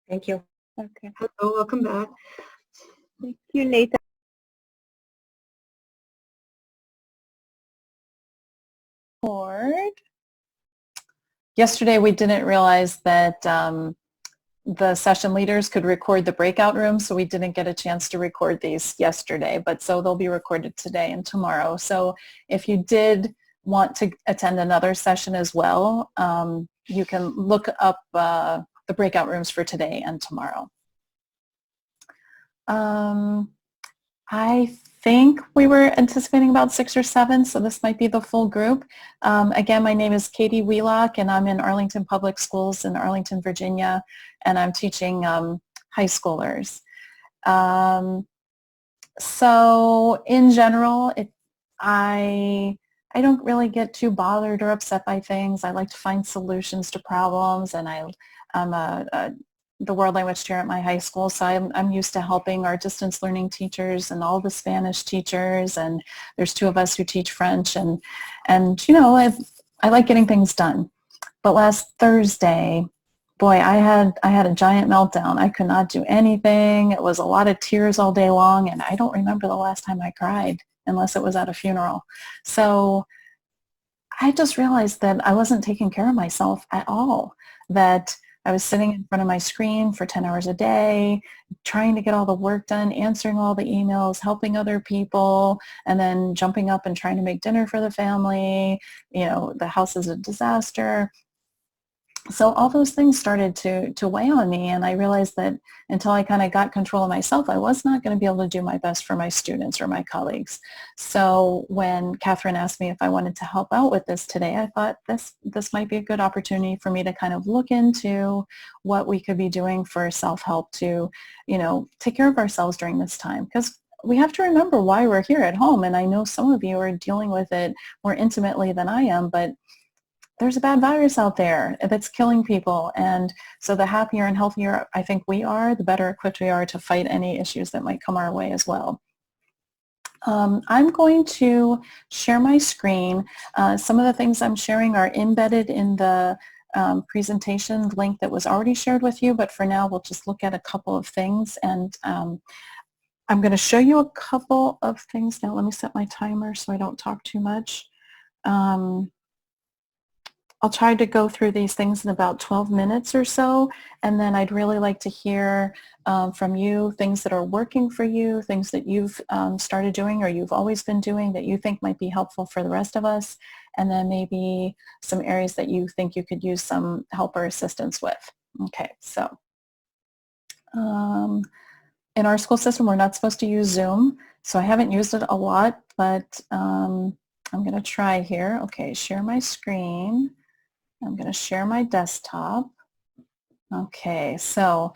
Thank you. Okay. Hello, welcome back. Thank you, Nathan. Yesterday, we didn't realize that the session leaders could record the breakout room, so we didn't get a chance to record these yesterday, but so they'll be recorded today and tomorrow. So if you did want to attend another session as well, you can look up the breakout rooms for today and tomorrow. I think we were anticipating about 6 or 7, so this might be the full group. Again, my name is Katie Wheelock, and I'm in Arlington Public Schools in Arlington, Virginia, and I'm teaching high schoolers. So in general, I don't really get too bothered or upset by things. I like to find solutions to problems, and I'm the world language chair at my high school, so I'm used to helping our distance learning teachers and all the Spanish teachers, and there's 2 of us who teach French, and you know, I like getting things done. But last Thursday, boy, I had a giant meltdown. I could not do anything. It was a lot of tears all day long, and I don't remember the last time I cried unless it was at a funeral. So I just realized that I wasn't taking care of myself at all, that I was sitting in front of my screen for 10 hours a day, trying to get all the work done, answering all the emails, helping other people, and then jumping up and trying to make dinner for the family. You know, the house is a disaster. So all those things started to weigh on me, and I realized that until I kind of got control of myself, I was not going to be able to do my best for my students or my colleagues. So when Catherine asked me if I wanted to help out with this today, I thought this might be a good opportunity for me to kind of look into what we could be doing for self-help to, you know, take care of ourselves during this time, because we have to remember why we're here at home. And I know some of you are dealing with it more intimately than I am, but there's a bad virus out there that's killing people. And so the happier and healthier I think we are, the better equipped we are to fight any issues that might come our way as well. I'm going to share my screen. Some of the things I'm sharing are embedded in the presentation link that was already shared with you, but for now we'll just look at a couple of things. And I'm going to show you a couple of things now. Let me set my timer so I don't talk too much. I'll try to go through these things in about 12 minutes or so, and then I'd really like to hear from you things that are working for you, things that you've started doing or you've always been doing that you think might be helpful for the rest of us, and then maybe some areas that you think you could use some help or assistance with. Okay, so in our school system, we're not supposed to use Zoom, so I haven't used it a lot, but I'm going to try here. Okay, share my screen. I'm going to share my desktop. Okay, so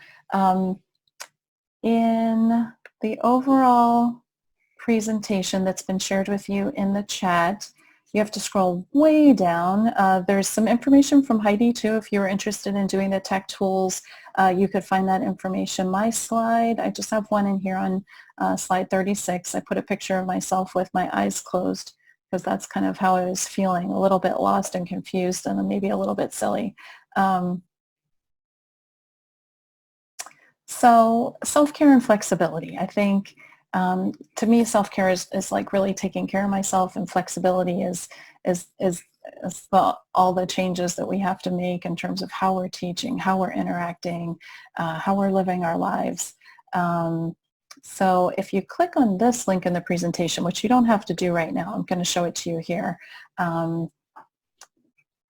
in the overall presentation that's been shared with you in the chat, you have to scroll way down. There's some information from Heidi too. If you're interested in doing the tech tools, you could find that information. My slide, I just have one in here on slide 36. I put a picture of myself with my eyes closed, because that's kind of how I was feeling, a little bit lost and confused and maybe a little bit silly. So self-care and flexibility. I think to me, self-care is like really taking care of myself, and flexibility is all the changes that we have to make in terms of how we're teaching, how we're interacting, how we're living our lives. So if you click on this link in the presentation, which you don't have to do right now, I'm going to show it to you here.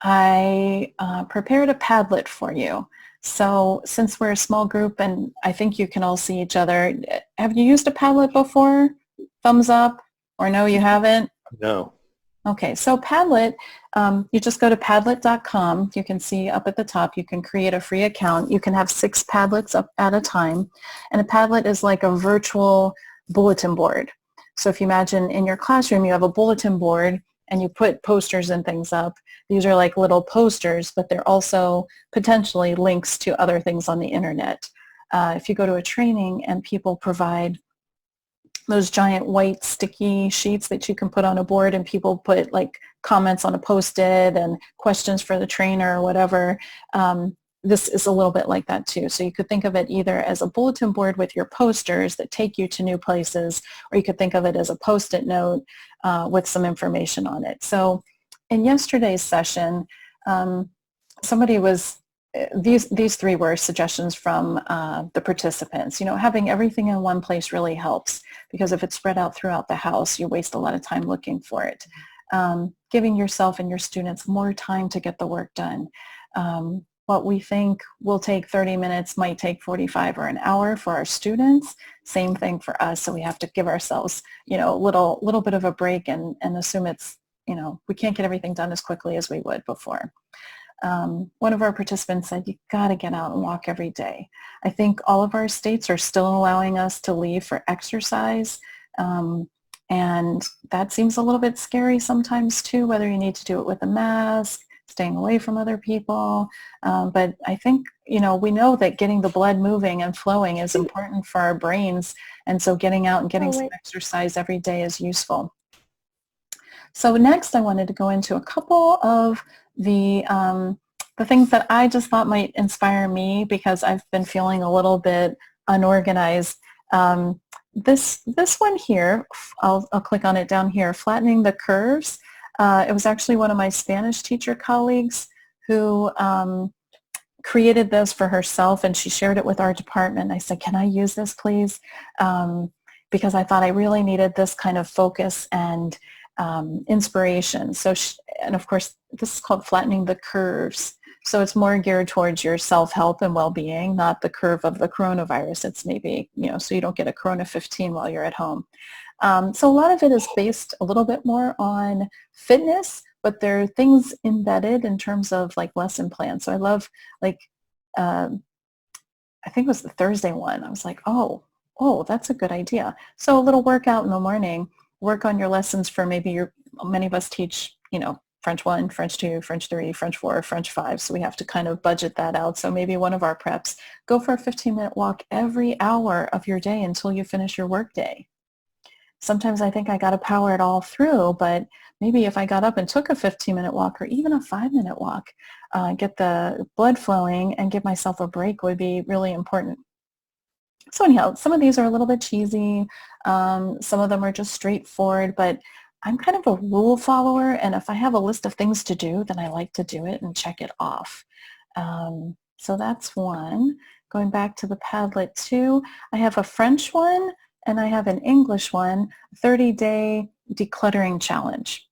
I prepared a Padlet for you. So since we're a small group and I think you can all see each other, have you used a Padlet before? Thumbs up, or no, you haven't? No. Okay, so Padlet, you just go to padlet.com. You can see up at the top, you can create a free account. You can have 6 Padlets up at a time. And a Padlet is like a virtual bulletin board. So if you imagine in your classroom, you have a bulletin board and you put posters and things up. These are like little posters, but they're also potentially links to other things on the internet. If you go to a training and people provide those giant white sticky sheets that you can put on a board, and people put like comments on a Post-it and questions for the trainer or whatever. this is a little bit like that too. So you could think of it either as a bulletin board with your posters that take you to new places, or you could think of it as a Post-it note with some information on it. So in yesterday's session, somebody was, these three were suggestions from the participants. You know, having everything in one place really helps, because if it's spread out throughout the house, you waste a lot of time looking for it. Giving yourself and your students more time to get the work done. What we think will take 30 minutes might take 45 or an hour for our students. Same thing for us. So we have to give ourselves, you know, a little bit of a break and assume it's, you know, we can't get everything done as quickly as we would before. One of our participants said, you got to get out and walk every day. I think all of our states are still allowing us to leave for exercise. And that seems a little bit scary sometimes too, whether you need to do it with a mask, staying away from other people. But I think, you know, we know that getting the blood moving and flowing is important for our brains. And so getting out and getting some exercise every day is useful. So next I wanted to go into a couple of the things that I just thought might inspire me, because I've been feeling a little bit unorganized. This one here, I'll click on it down here, flattening the curves. It was actually one of my Spanish teacher colleagues who created this for herself, and she shared it with our department. I said, can I use this, please? Because I thought I really needed this kind of focus and inspiration. So, and of course, this is called flattening the curves. So it's more geared towards your self-help and well-being, not the curve of the coronavirus. It's maybe, you know, so you don't get a Corona 15 while you're at home. So a lot of it is based a little bit more on fitness, but there are things embedded in terms of like lesson plans. So I love, like, I think it was the Thursday one. I was like, oh, that's a good idea. So a little workout in the morning, work on your lessons for maybe many of us teach, you know, French 1, French 2, French 3, French 4, French 5. So we have to kind of budget that out. So maybe one of our preps, go for a 15-minute walk every hour of your day until you finish your work day. Sometimes I think I got to power it all through, but maybe if I got up and took a 15-minute walk or even a 5-minute walk, get the blood flowing and give myself a break would be really important. So anyhow, some of these are a little bit cheesy. Some of them are just straightforward, but I'm kind of a rule follower, and if I have a list of things to do, then I like to do it and check it off. So that's one. Going back to the Padlet 2, I have a French one and I have an English one, 30-day decluttering challenge.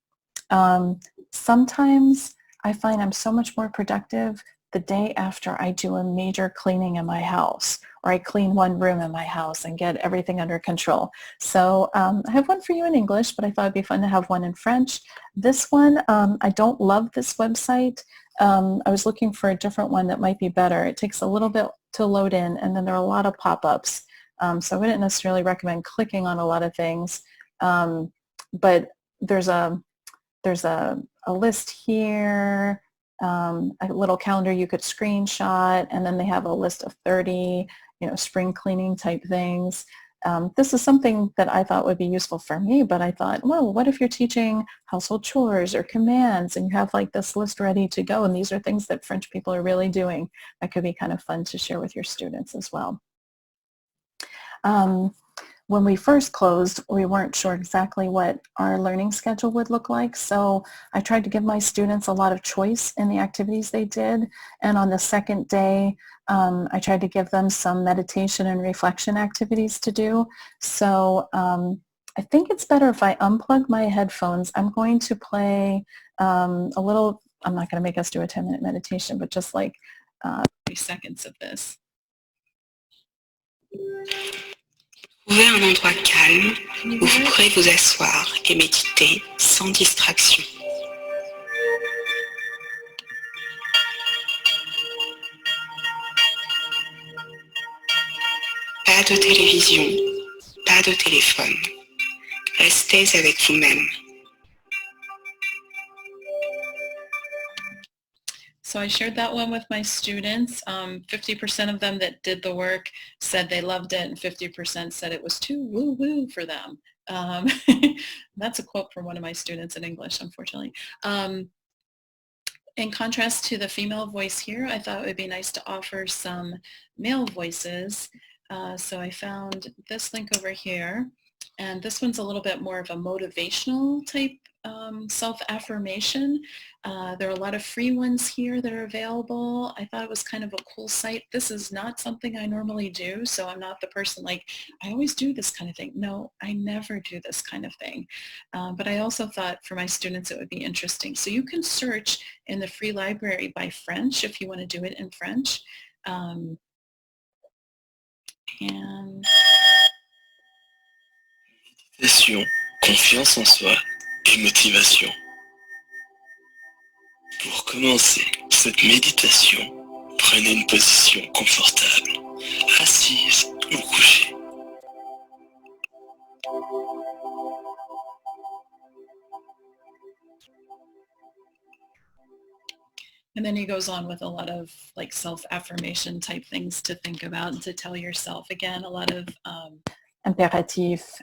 Sometimes I find I'm so much more productive the day after I do a major cleaning in my house, or I clean one room in my house and get everything under control. So I have one for you in English, but I thought it'd be fun to have one in French. This one, I don't love this website. I was looking for a different one that might be better. It takes a little bit to load in, and then there are a lot of pop-ups. So I wouldn't necessarily recommend clicking on a lot of things, but there's a list here, a little calendar you could screenshot, and then they have a list of 30, you know, spring cleaning type things. This is something that I thought would be useful for me, but I thought, well, what if you're teaching household chores or commands and you have like this list ready to go, and these are things that French people are really doing? That could be kind of fun to share with your students as well. When we first closed, we weren't sure exactly what our learning schedule would look like, so I tried to give my students a lot of choice in the activities they did, and on the second day, I tried to give them some meditation and reflection activities to do. So I think it's better if I unplug my headphones. I'm going to play a little, I'm not going to make us do a 10-minute meditation, but just like 30 seconds of this. Trouvez un endroit calme où vous pourrez vous asseoir et méditer sans distraction. Pas de télévision, pas de téléphone. Restez avec vous-même. So I shared that one with my students. 50% of them that did the work said they loved it, and 50% said it was too woo-woo for them. That's a quote from one of my students in English, unfortunately. in contrast to the female voice here, I thought it would be nice to offer some male voices. So I found this link over here, and this one's a little bit more of a motivational type self-affirmation. There are a lot of free ones here that are available. I thought it was kind of a cool site. This is not something I normally do, so I'm not the person like, I always do this kind of thing. No, I never do this kind of thing. But I also thought for my students it would be interesting. So you can search in the free library by French if you want to do it in French. And Méditation, confiance en soi et motivation. Pour commencer cette méditation, prenez une position confortable, assise ou couchée. And then he goes on with a lot of like self-affirmation type things to think about and to tell yourself. Again, a lot of imperatif.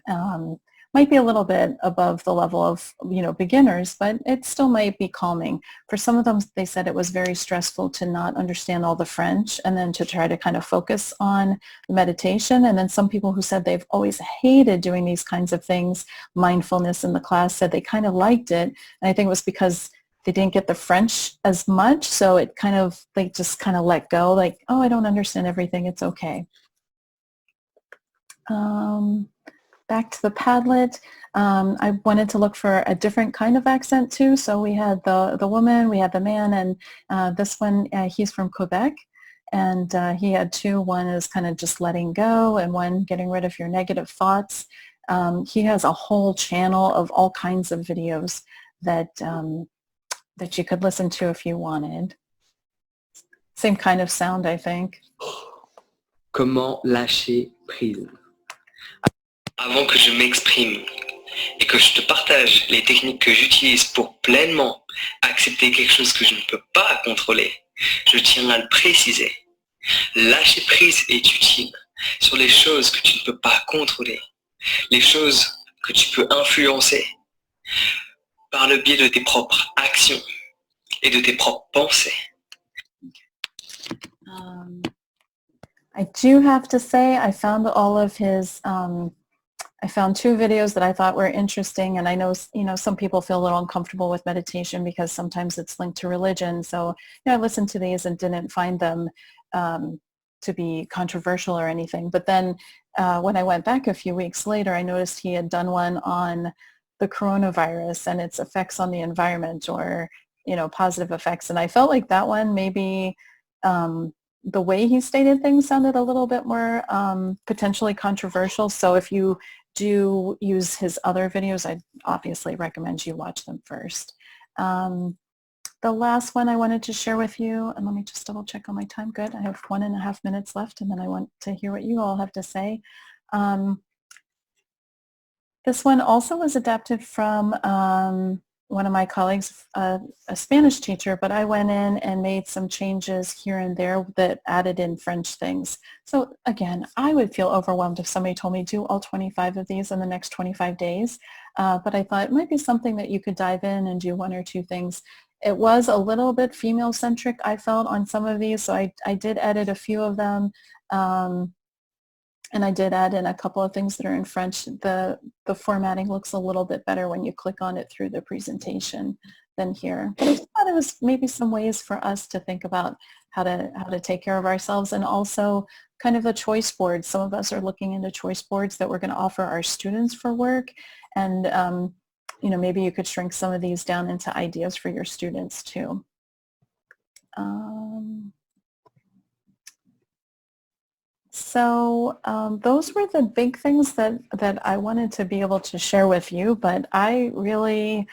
Might be a little bit above the level of, beginners, but it still might be calming. For some of them, they said it was very stressful to not understand all the French and then to try to kind of focus on the meditation. And then some people who said they've always hated doing these kinds of things, mindfulness in the class, said they kind of liked it. And I think it was because they didn't get the French as much. So it kind of, they just kind of let go, like, oh, I don't understand everything. It's okay. Back to the Padlet. I wanted to look for a different kind of accent too. So we had the woman, we had the man, and this one, he's from Quebec. And he had two. One is kind of just letting go, and one getting rid of your negative thoughts. He has a whole channel of all kinds of videos that that you could listen to if you wanted. Same kind of sound, I think. Comment lâcher prise? Avant que je m'exprime et que je te partage les techniques que j'utilise pour pleinement accepter quelque chose que je ne peux pas contrôler, je tiens à le préciser. Lâcher prise est utile sur les choses que tu ne peux pas contrôler, les choses que tu peux influencer par le biais de tes propres actions et de tes propres pensées. I do have to say I found all of his I found two videos that I thought were interesting, and I know, some people feel a little uncomfortable with meditation because sometimes it's linked to religion. So, I listened to these and didn't find them to be controversial or anything. But then when I went back a few weeks later, I noticed he had done one on the coronavirus and its effects on the environment, or, positive effects. And I felt like that one maybe the way he stated things sounded a little bit more potentially controversial. So if you do use his other videos, I obviously recommend you watch them first. The last one I wanted to share with you, and let me just double check on my time. Good. I have 1.5 minutes left, and then I want to hear what you all have to say. This one also was adapted from one of my colleagues, a Spanish teacher, but I went in and made some changes here and there that added in French things. So again, I would feel overwhelmed if somebody told me do all 25 of these in the next 25 days. But I thought it might be something that you could dive in and do one or two things. It was a little bit female-centric, I felt, on some of these, so I did edit a few of them. And I did add in a couple of things that are in French. The formatting looks a little bit better when you click on it through the presentation than here. But I thought it was maybe some ways for us to think about how to take care of ourselves, and also kind of a choice board. Some of us are looking into choice boards that we're going to offer our students for work. And maybe you could shrink some of these down into ideas for your students too. So those were the big things that I wanted to be able to share with you, but I really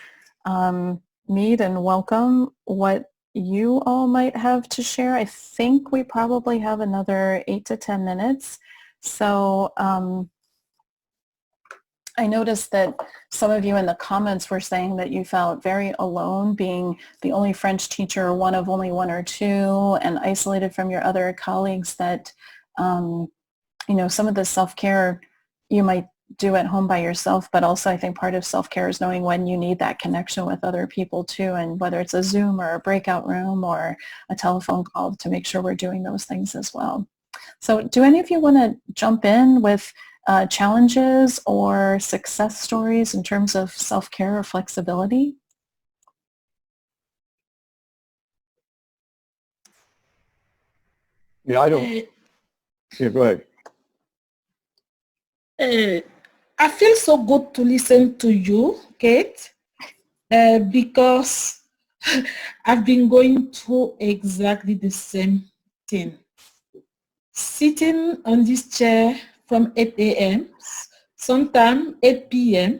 need and welcome what you all might have to share. I think we probably have another 8 to 10 minutes. So I noticed that some of you in the comments were saying that you felt very alone, being the only French teacher, one of only one or two, and isolated from your other colleagues, that some of the self-care you might do at home by yourself, but also I think part of self-care is knowing when you need that connection with other people too, and whether it's a Zoom or a breakout room or a telephone call, to make sure we're doing those things as well. So do any of you want to jump in with challenges or success stories in terms of self-care or flexibility? Yeah, I don't. Yeah, go ahead. I feel so good to listen to you, Kate, because I've been going through exactly the same thing. Sitting on this chair from 8 a.m., sometimes 8 p.m.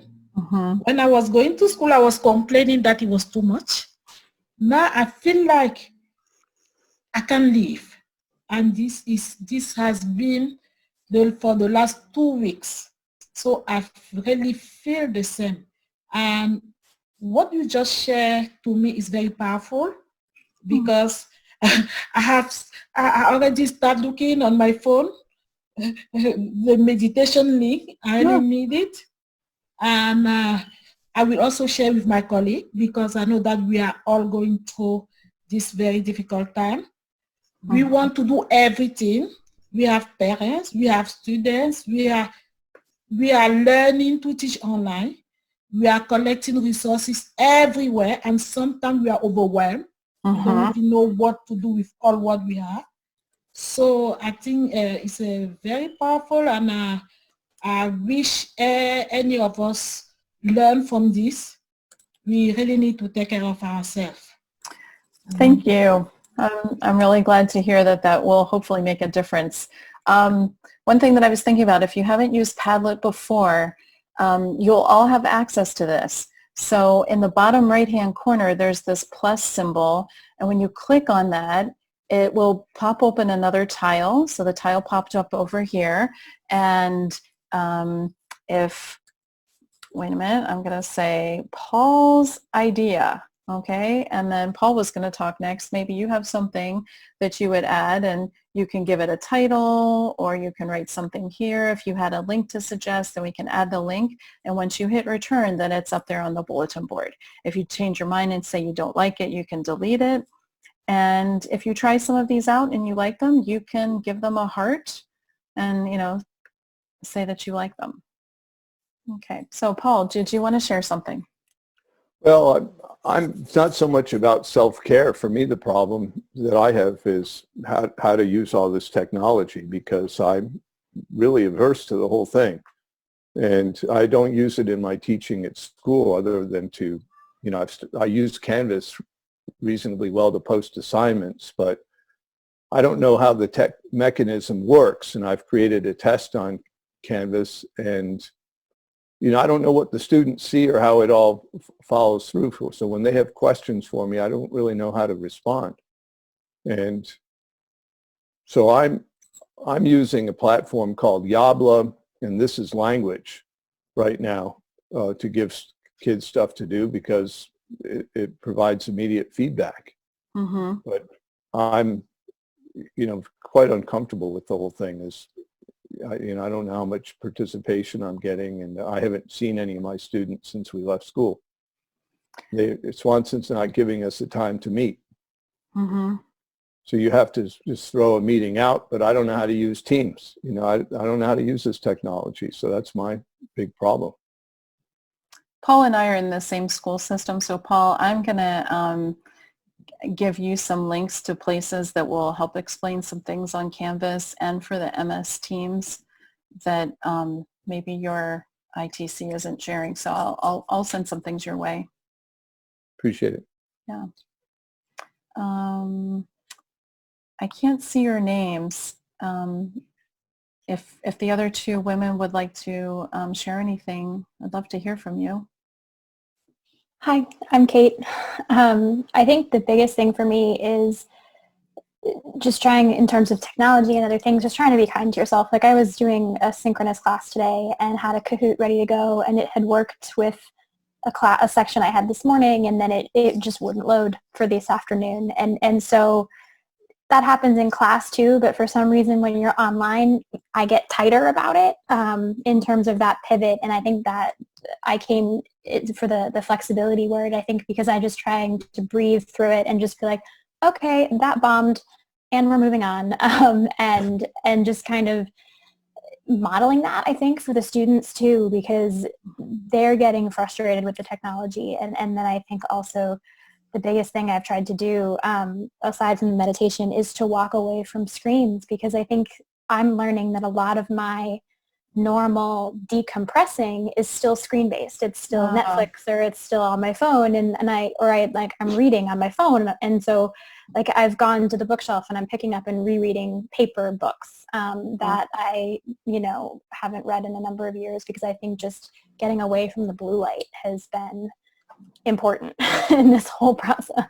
When I was going to school, I was complaining that it was too much. Now I feel like I can live. And this has been for the last 2 weeks. So I really feel the same. And what you just shared to me is very powerful, because I already started looking on my phone, the meditation link. I really need it. And I will also share with my colleague, because I know that we are all going through this very difficult time. We want to do everything. We have parents, we have students, we are learning to teach online. We are collecting resources everywhere, and sometimes we are overwhelmed. We don't even know what to do with all what we have. So I think it's a very powerful, and I wish any of us learn from this. We really need to take care of ourselves. Thank you. I'm really glad to hear that that will hopefully make a difference. One thing that I was thinking about, if you haven't used Padlet before, you'll all have access to this. So in the bottom right-hand corner, there's this plus symbol, and when you click on that, it will pop open another tile. So the tile popped up over here, and if, wait a minute, I'm going to say Paul's idea. Okay, and then Paul was going to talk next. Maybe you have something that you would add, and you can give it a title, or you can write something here. If you had a link to suggest, then we can add the link. And once you hit return, then it's up there on the bulletin board. If you change your mind and say you don't like it, you can delete it. And if you try some of these out and you like them, you can give them a heart and, you know, say that you like them. Okay, so Paul, did you want to share something? Well, I'm not so much about self-care. For me, the problem that I have is how to use all this technology, because I'm really averse to the whole thing. And I don't use it in my teaching at school, other than to, you know, I use Canvas reasonably well to post assignments, but I don't know how the tech mechanism works. And I've created a test on Canvas, and you know, I don't know what the students see or how it all follows through. So when they have questions for me, I don't really know how to respond. And so I'm using a platform called Yabla, and this is language right now to give kids stuff to do, because it provides immediate feedback. But I'm, you know, quite uncomfortable with the whole thing. You know, I don't know how much participation I'm getting, and I haven't seen any of my students since we left school. Swanson's not giving us the time to meet. So you have to just throw a meeting out, but I don't know how to use Teams. You know, I don't know how to use this technology, so that's my big problem. Paul and I are in the same school system, so Paul, I'm going to give you some links to places that will help explain some things on Canvas and for the MS Teams that maybe your ITC isn't sharing. So I'll send some things your way. Appreciate it. Yeah. I can't see your names. If the other two women would like to share anything, I'd love to hear from you. Hi, I'm Kate. I think the biggest thing for me is just trying, in terms of technology and other things, just trying to be kind to yourself. Like, I was doing a synchronous class today and had a Kahoot ready to go, and it had worked with a section I had this morning, and then it just wouldn't load for this afternoon. And so that happens in class too, but for some reason when you're online, I get tighter about it in terms of that pivot. And I think that I came for the flexibility word, I think, because I just trying to breathe through it and just be like, okay, that bombed and we're moving on. And just kind of modeling that, I think, for the students too, because they're getting frustrated with the technology. And then I think also the biggest thing I've tried to do, aside from the meditation, is to walk away from screens, because I think I'm learning that a lot of my normal decompressing is still screen-based. It's still Netflix, or it's still on my phone, and I'm reading on my phone. And so like I've gone to the bookshelf and I'm picking up and rereading paper books that I, haven't read in a number of years, because I think just getting away from the blue light has been important in this whole process.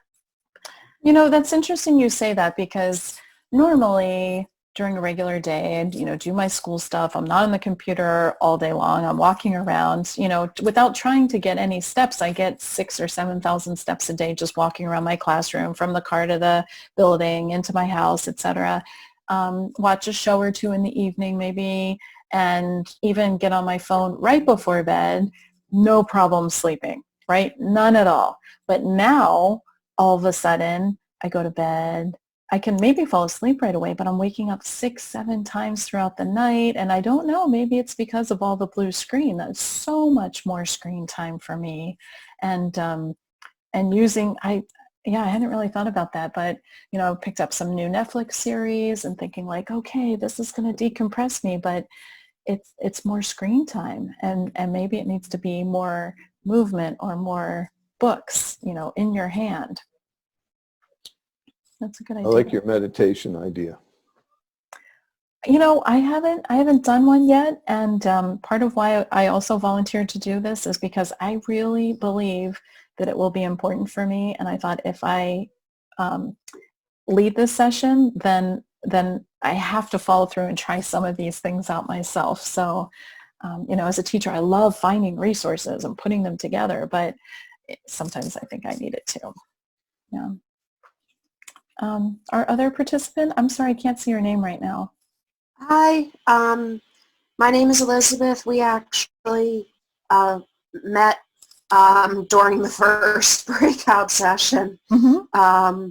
That's interesting you say that, because normally during a regular day and, do my school stuff, I'm not on the computer all day long. I'm walking around, without trying to get any steps. I get 6,000 or 7,000 steps a day just walking around my classroom, from the car to the building, into my house, etc. Watch a show or two in the evening maybe, and even get on my phone right before bed. No problem sleeping, right? None at all. But now, all of a sudden, I go to bed. I can maybe fall asleep right away, but I'm waking up 6, 7 times throughout the night. And I don't know, maybe it's because of all the blue screen. That's so much more screen time for me. And using, I hadn't really thought about that, but, picked up some new Netflix series and thinking like, okay, this is going to decompress me, but it's more screen time. And maybe it needs to be more movement or more books, in your hand. That's a good idea. I like your meditation idea. I haven't done one yet, and part of why I also volunteered to do this is because I really believe that it will be important for me. And I thought if I lead this session, then I have to follow through and try some of these things out myself. So, as a teacher, I love finding resources and putting them together, but sometimes I think I need it too. Yeah. Our other participant, I'm sorry, I can't see your name right now. Hi, my name is Elizabeth. We actually met during the first breakout session. Mm-hmm.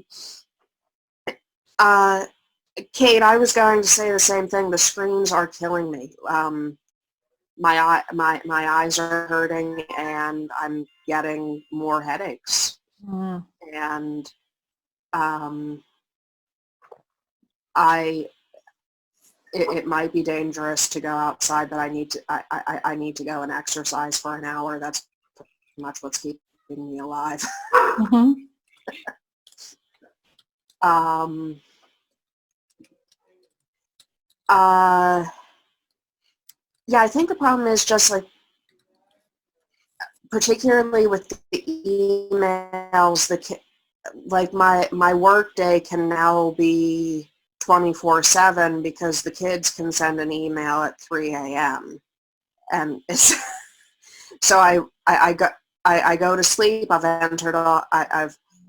Kate, I was going to say the same thing. The screens are killing me. My eyes are hurting, and I'm getting more headaches. Mm. And it might be dangerous to go outside, but I need to go and exercise for an hour. That's pretty much what's keeping me alive. Mm-hmm. Yeah, I think the problem is just like, particularly with the emails, like my work day can now be 24/7 because the kids can send an email at 3 a.m. and it's so I go to sleep. I've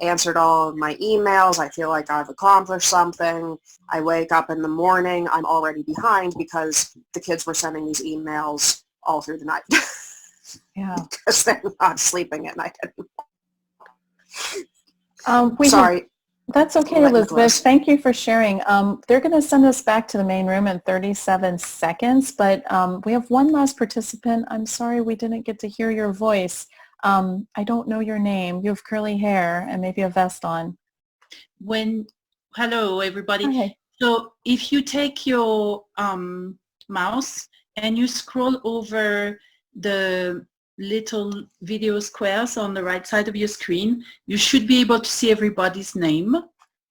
answered all of my emails. I feel like I've accomplished something. I wake up in the morning. I'm already behind because the kids were sending these emails all through the night. Yeah. Because they're not sleeping at night anymore. Sorry. That's okay, Elizabeth. Thank you for sharing. They're going to send us back to the main room in 37 seconds, but we have one last participant. I'm sorry we didn't get to hear your voice. I don't know your name. You have curly hair and maybe a vest on. Hello, everybody. Hi. So if you take your mouse and you scroll over the little video squares on the right side of your screen, you should be able to see everybody's name.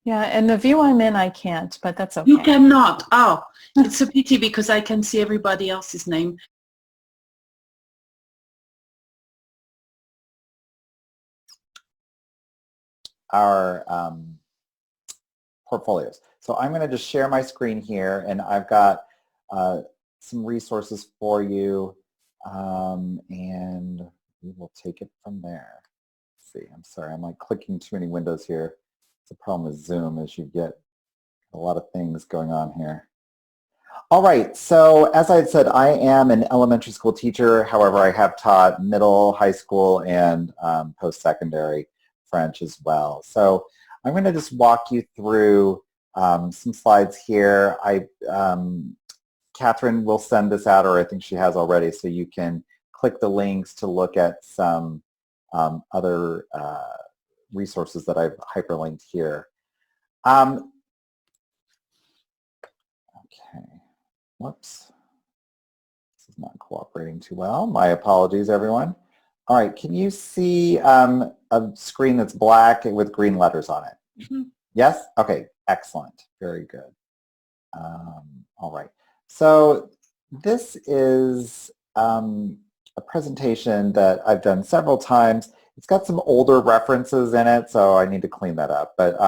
Yeah, and the view I'm in, I can't, but that's okay. You cannot. Oh, it's a pity because I can see everybody else's name. Our portfolios. So I'm going to just share my screen here, and I've got some resources for you, and we will take it from there. Let's see, I'm sorry, I'm like clicking too many windows here. It's a problem with Zoom as you get A lot of things going on here. All right, so as I had said, I am an elementary school teacher. However, I have taught middle, high school, and post-secondary French as well. So I'm going to just walk you through some slides here. Catherine will send this out, or I think she has already, so you can click the links to look at some other resources that I've hyperlinked here. Okay, whoops. This is not cooperating too well. My apologies, everyone. All right, can you see a screen that's black with green letters on it? Mm-hmm. Yes? Okay, excellent. Very good. All right. So this is a presentation that I've done several times. It's got some older references in it, so I need to clean that up. But,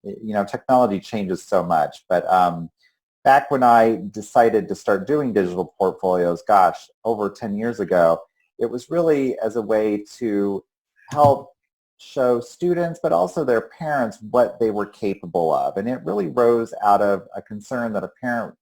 you know, technology changes so much. But back when I decided to start doing digital portfolios, gosh, over 10 years ago, it was really as a way to help show students, but also their parents, what they were capable of. And it really rose out of a concern that a parent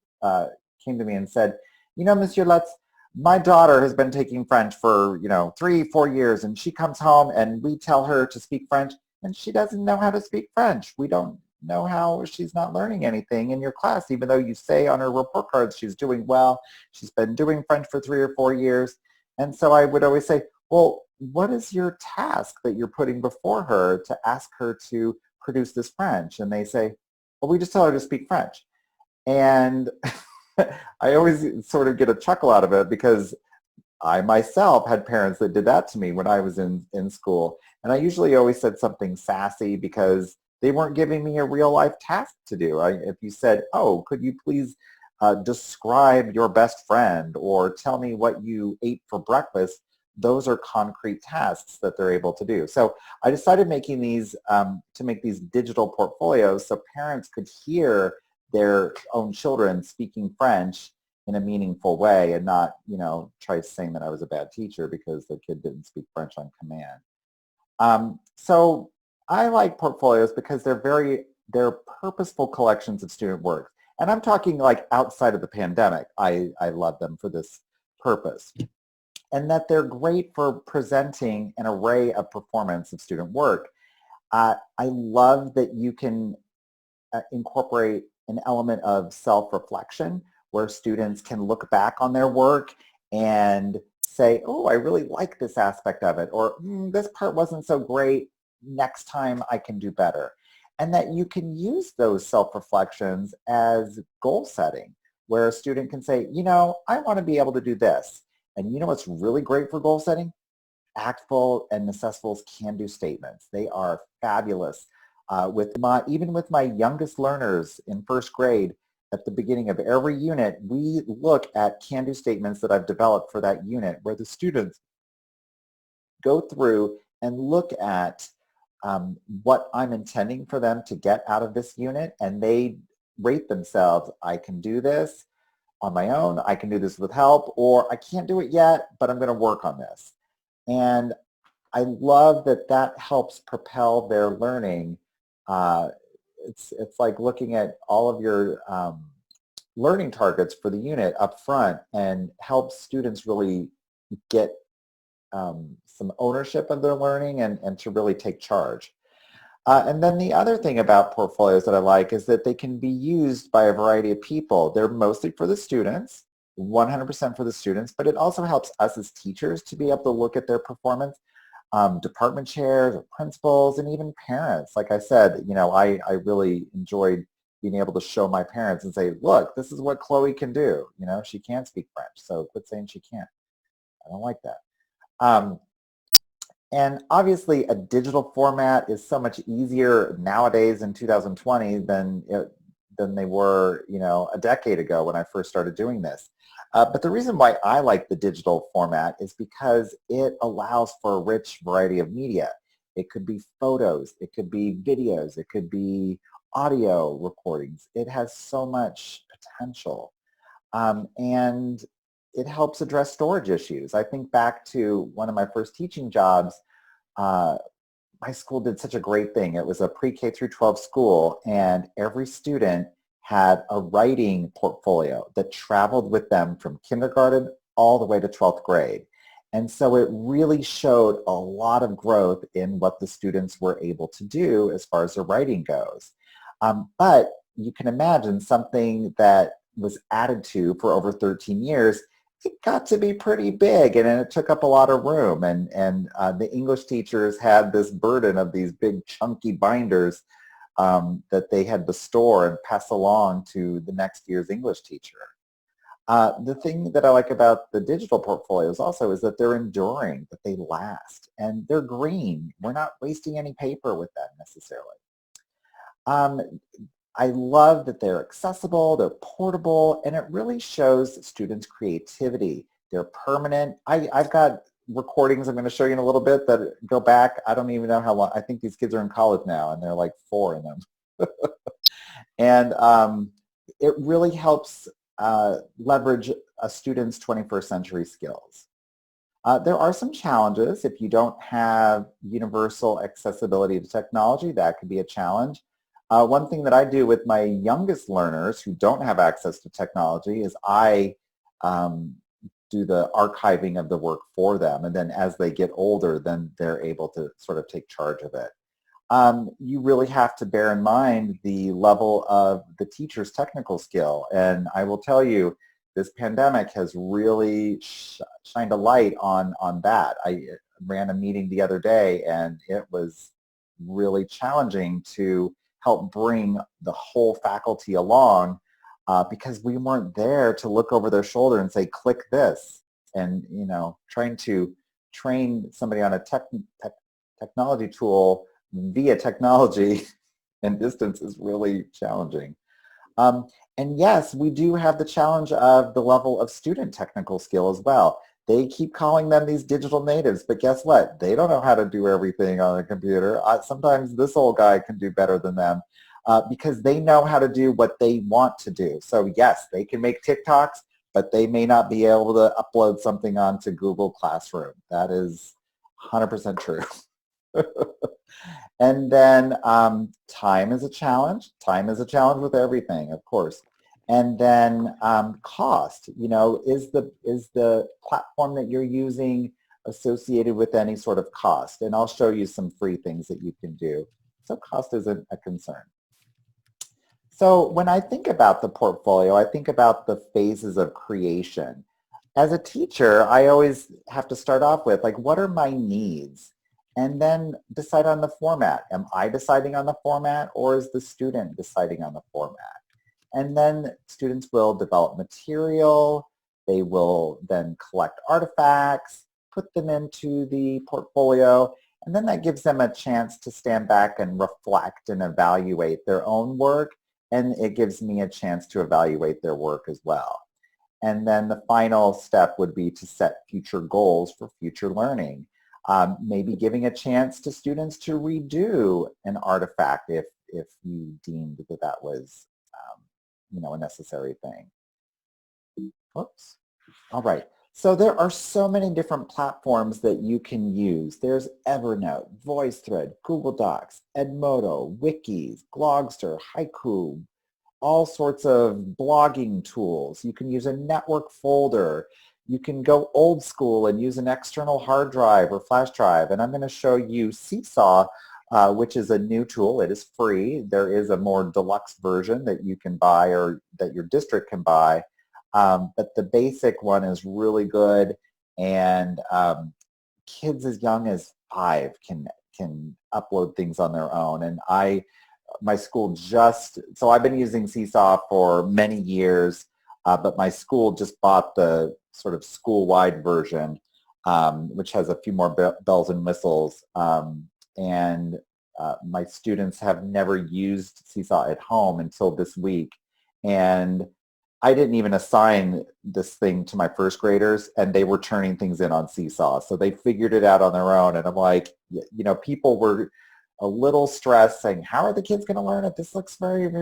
came to me and said, you know, Monsieur Lutz, my daughter has been taking French for, you know, 3-4 years, and she comes home and we tell her to speak French and she doesn't know how to speak French. We don't know how she's not learning anything in your class, even though you say on her report cards she's doing well. She's been doing French for 3 or 4 years. And so I would always say, well, what is your task that you're putting before her to ask her to produce this French? And they say, well, we just tell her to speak French. And I always sort of get a chuckle out of it because I myself had parents that did that to me when I was in school. And I usually always said something sassy because they weren't giving me a real life task to do. If you said, oh, could you please describe your best friend or tell me what you ate for breakfast, those are concrete tasks that they're able to do. So I decided making these to make these digital portfolios so parents could hear their own children speaking French in a meaningful way and not, you know, try saying that I was a bad teacher because the kid didn't speak French on command. So I like portfolios because they're purposeful collections of student work. And I'm talking like outside of the pandemic. I love them for this purpose. And that they're great for presenting an array of performance of student work. I love that you can incorporate an element of self-reflection where students can look back on their work and say, oh, I really like this aspect of it, or this part wasn't so great, next time I can do better. And that you can use those self-reflections as goal setting, where a student can say, you know, I want to be able to do this. And you know what's really great for goal setting? ACTFL and Necessful's can-do statements. They are fabulous. Even with my youngest learners in first grade, at the beginning of every unit, we look at can-do statements that I've developed for that unit where the students go through and look at what I'm intending for them to get out of this unit, and they rate themselves. I can do this on my own, I can do this with help, or I can't do it yet, but I'm going to work on this. And I love that that helps propel their learning. It's like looking at all of your learning targets for the unit up front and helps students really get some ownership of their learning and to really take charge. And then the other thing about portfolios that I like is that they can be used by a variety of people. They're mostly for the students, 100% for the students, but it also helps us as teachers to be able to look at their performance. Department chairs, or principals, and even parents. Like I said, you know, I really enjoyed being able to show my parents and say, look, this is what Chloe can do. You know, she can speak French, so quit saying she can't. I don't like that. And obviously a digital format is so much easier nowadays in 2020 than they were, you know, a decade ago when I first started doing this. But the reason why I like the digital format is because it allows for a rich variety of media. It could be photos, it could be videos, it could be audio recordings. It has so much potential. And it helps address storage issues. I think back to one of my first teaching jobs. my school did such a great thing. It was a pre-K through 12 school, and every student had a writing portfolio that traveled with them from kindergarten all the way to 12th grade. And so it really showed a lot of growth in what the students were able to do as far as their writing goes. But you can imagine something that was added to for over 13 years, it got to be pretty big, and it took up a lot of room. And the English teachers had this burden of these big chunky binders that they had to store and pass along to the next year's English teacher. The thing that I like about the digital portfolios also is that they're enduring, that they last, and they're green. We're not wasting any paper with that necessarily. I love that they're accessible, they're portable, and it really shows students' creativity. They're permanent. I've got recordings I'm going to show you in a little bit that go back, I don't even know how long. I think these kids are in college now, and they're like 4 in them. And it really helps leverage a student's 21st century skills. There are some challenges. If you don't have universal accessibility to technology, that could be a challenge. One thing that I do with my youngest learners who don't have access to technology is I do the archiving of the work for them, and then as they get older, then they're able to sort of take charge of it. You really have to bear in mind the level of the teacher's technical skill, and I will tell you, this pandemic has really shined a light on that. I ran a meeting the other day, and it was really challenging to help bring the whole faculty along because we weren't there to look over their shoulder and say, click this. And, you know, trying to train somebody on a technology tool via technology and distance is really challenging. And yes, we do have the challenge of the level of student technical skill as well. They keep calling them these digital natives, but guess what? They don't know how to do everything on a computer. Sometimes this old guy can do better than them because they know how to do what they want to do. So yes, they can make TikToks, but they may not be able to upload something onto Google Classroom. That is 100% true. And then time is a challenge. Time is a challenge with everything, of course. And then cost, you know, is the platform that you're using associated with any sort of cost? And I'll show you some free things that you can do. So cost isn't a concern. So when I think about the portfolio, I think about the phases of creation. As a teacher, I always have to start off with, like, what are my needs? And then decide on the format. Am I deciding on the format, or is the student deciding on the format? And then students will develop material. They will then collect artifacts, put them into the portfolio, and then that gives them a chance to stand back and reflect and evaluate their own work, and it gives me a chance to evaluate their work as well. And then the final step would be to set future goals for future learning. Maybe giving a chance to students to redo an artifact if you deemed that that was you know, a necessary thing. Oops. All right. So there are so many different platforms that you can use. There's Evernote, VoiceThread, Google Docs, Edmodo, Wikis, Glogster, Haiku, all sorts of blogging tools. You can use a network folder. You can go old school and use an external hard drive or flash drive. And I'm going to show you Seesaw, which is a new tool. It is free. There is a more deluxe version that you can buy or that your district can buy. But the basic one is really good, and kids as young as 5 can upload things on their own. And my school so I've been using Seesaw for many years, but my school just bought the sort of school-wide version, which has a few more bells and whistles. And my students have never used Seesaw at home until this week. And I didn't even assign this thing to my first graders, and they were turning things in on Seesaw. So they figured it out on their own. And I'm like, you know, people were a little stressed saying, how are the kids going to learn it? This looks very,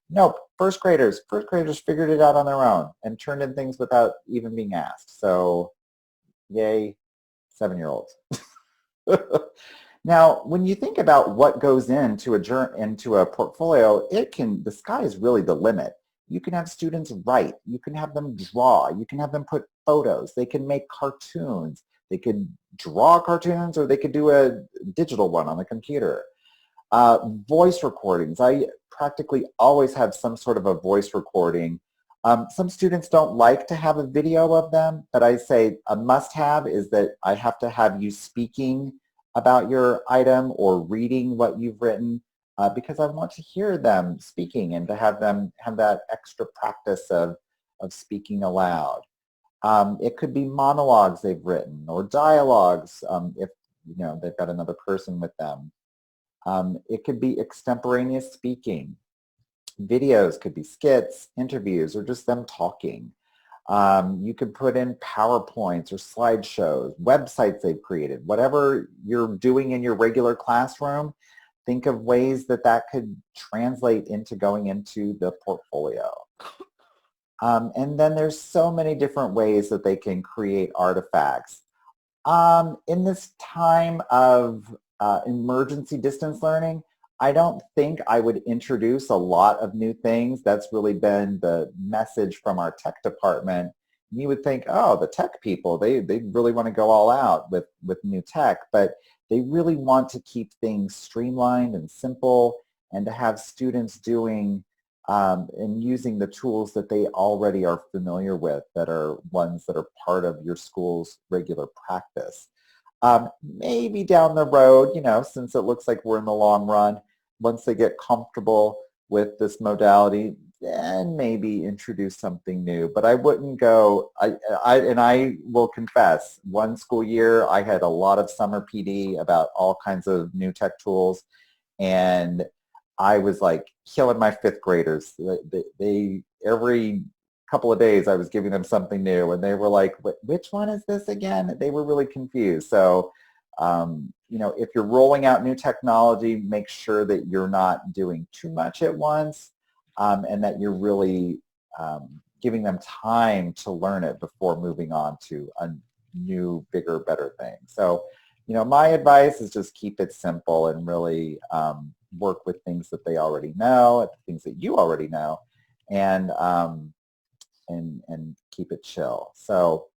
no, first graders figured it out on their own and turned in things without even being asked. So yay, 7-year-olds. Now, when you think about what goes into a portfolio, the sky is really the limit. You can have students write, you can have them draw, you can have them put photos, they can make cartoons, they could draw cartoons, or they could do a digital one on the computer. Voice recordings, I practically always have some sort of a voice recording. Some students don't like to have a video of them, but I say a must-have is that I have to have you speaking about your item or reading what you've written, because I want to hear them speaking and to have them have that extra practice of speaking aloud. It could be monologues they've written or dialogues if they've got another person with them. It could be extemporaneous speaking. Videos could be skits, interviews, or just them talking. You could put in PowerPoints or slideshows, websites they've created, whatever you're doing in your regular classroom, think of ways that that could translate into going into the portfolio. And then there's so many different ways that they can create artifacts. In this time of emergency distance learning, I don't think I would introduce a lot of new things. That's really been the message from our tech department. And you would think, oh, the tech people, they really want to go all out with new tech, but they really want to keep things streamlined and simple and to have students doing and using the tools that they already are familiar with, that are ones that are part of your school's regular practice. Maybe down the road, since it looks like we're in the long run, once they get comfortable with this modality, then maybe introduce something new. But I wouldn't go, and I will confess, one school year I had a lot of summer PD about all kinds of new tech tools, and I was like killing my fifth graders. They every couple of days I was giving them something new, and they were like, which one is this again? They were really confused. So if you're rolling out new technology, make sure that you're not doing too much at once, and that you're really giving them time to learn it before moving on to a new, bigger, better thing. So my advice is just keep it simple and really work with things that they already know, things that you already know, and keep it chill. So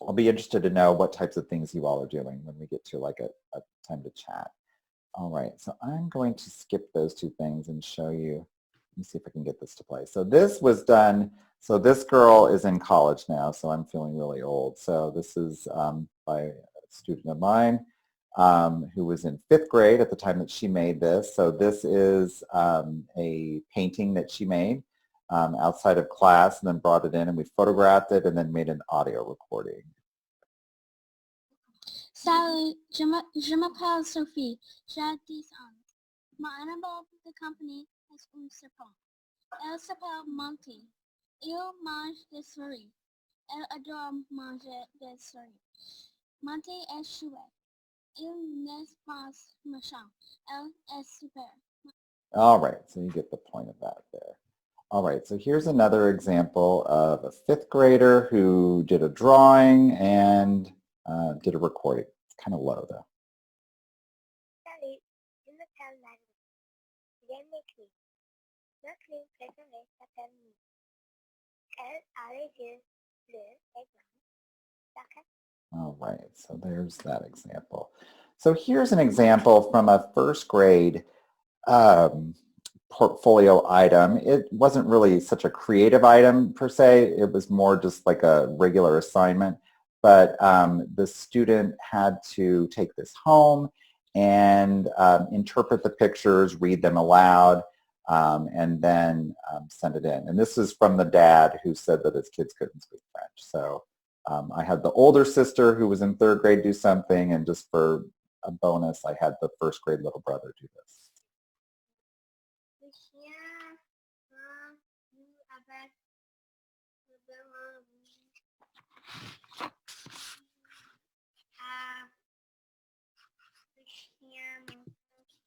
I'll be interested to know what types of things you all are doing when we get to like a time to chat. All right, so I'm going to skip those two things and show you. Let me see if I can get this to play. So this was done, so this girl is in college now, so I'm feeling really old. So this is by a student of mine who was in 5th grade at the time that she made this. So this is a painting that she made outside of class, and then brought it in, and we photographed it and then made an audio recording. Sally, je m'appelle Sophie, j'ai 10 ans. Mon animal de compagnie est un serpent. Elle s'appelle Monty. Il mange des souris. Elle adore manger des souris. Monty est chouette. Il n'est pas méchant. Elle est super. All right, so you get the point of that there. All right, so here's another example of a 5th grader who did a drawing and did a recording. It's kind of low though. Salut, je m'appelle Marie. J'aime écrire. Notre livre préféré s'appelle Mie. Elle a les yeux bleus et blancs. All right, so there's that example. So here's an example from a 1st grade portfolio item. It wasn't really such a creative item per se. It was more just like a regular assignment. But the student had to take this home and interpret the pictures, read them aloud, and then send it in. And this is from the dad who said that his kids couldn't speak French. So I had the older sister who was in 3rd grade do something, and just for a bonus, I had the 1st grade little brother do this.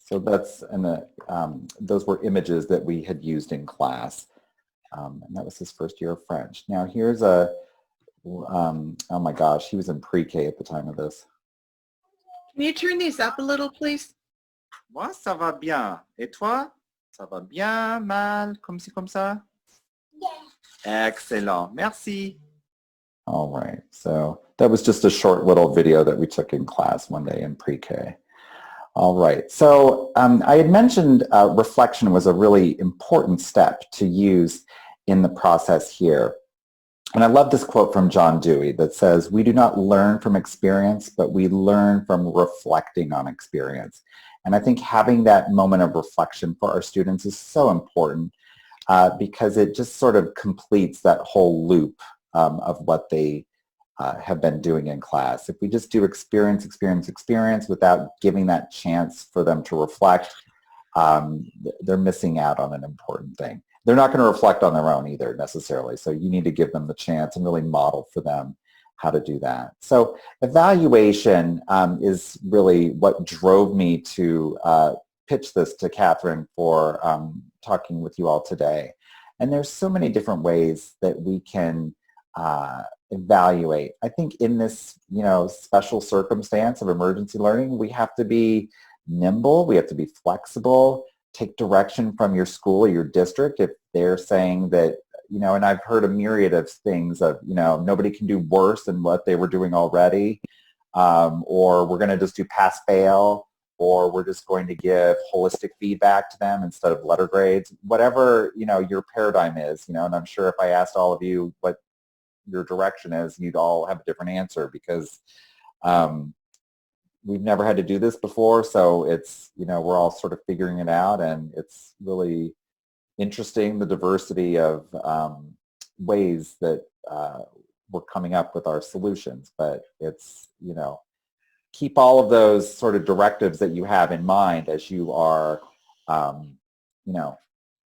So that's, and those were images that we had used in class. And that was his 1st year of French. Now here's a, oh my gosh, he was in pre-K at the time of this. Can you turn these up a little, please? Moi, ça va bien. Et toi? Ça va bien, mal, comme ci, comme ça? Excellent. Merci. All right. So that was just a short little video that we took in class one day in pre-K. All right. So I had mentioned reflection was a really important step to use in the process here. And I love this quote from John Dewey that says, "We do not learn from experience, but we learn from reflecting on experience." And I think having that moment of reflection for our students is so important because it just sort of completes that whole loop of what they have been doing in class. If we just do experience, experience, experience without giving that chance for them to reflect, they're missing out on an important thing. They're not going to reflect on their own either necessarily, so you need to give them the chance and really model for them how to do that. So evaluation is really what drove me to pitch this to Catherine for talking with you all today. And there's so many different ways that we can evaluate. I think in this, special circumstance of emergency learning, we have to be nimble, we have to be flexible, take direction from your school or your district if they're saying that, and I've heard a myriad of things of, nobody can do worse than what they were doing already, or we're going to just do pass-fail, or we're just going to give holistic feedback to them instead of letter grades, whatever, your paradigm is, and I'm sure if I asked all of you what your direction is, you'd all have a different answer because we've never had to do this before, so it's, we're all sort of figuring it out, and it's really interesting, the diversity of ways that we're coming up with our solutions. But it's, keep all of those sort of directives that you have in mind as you are,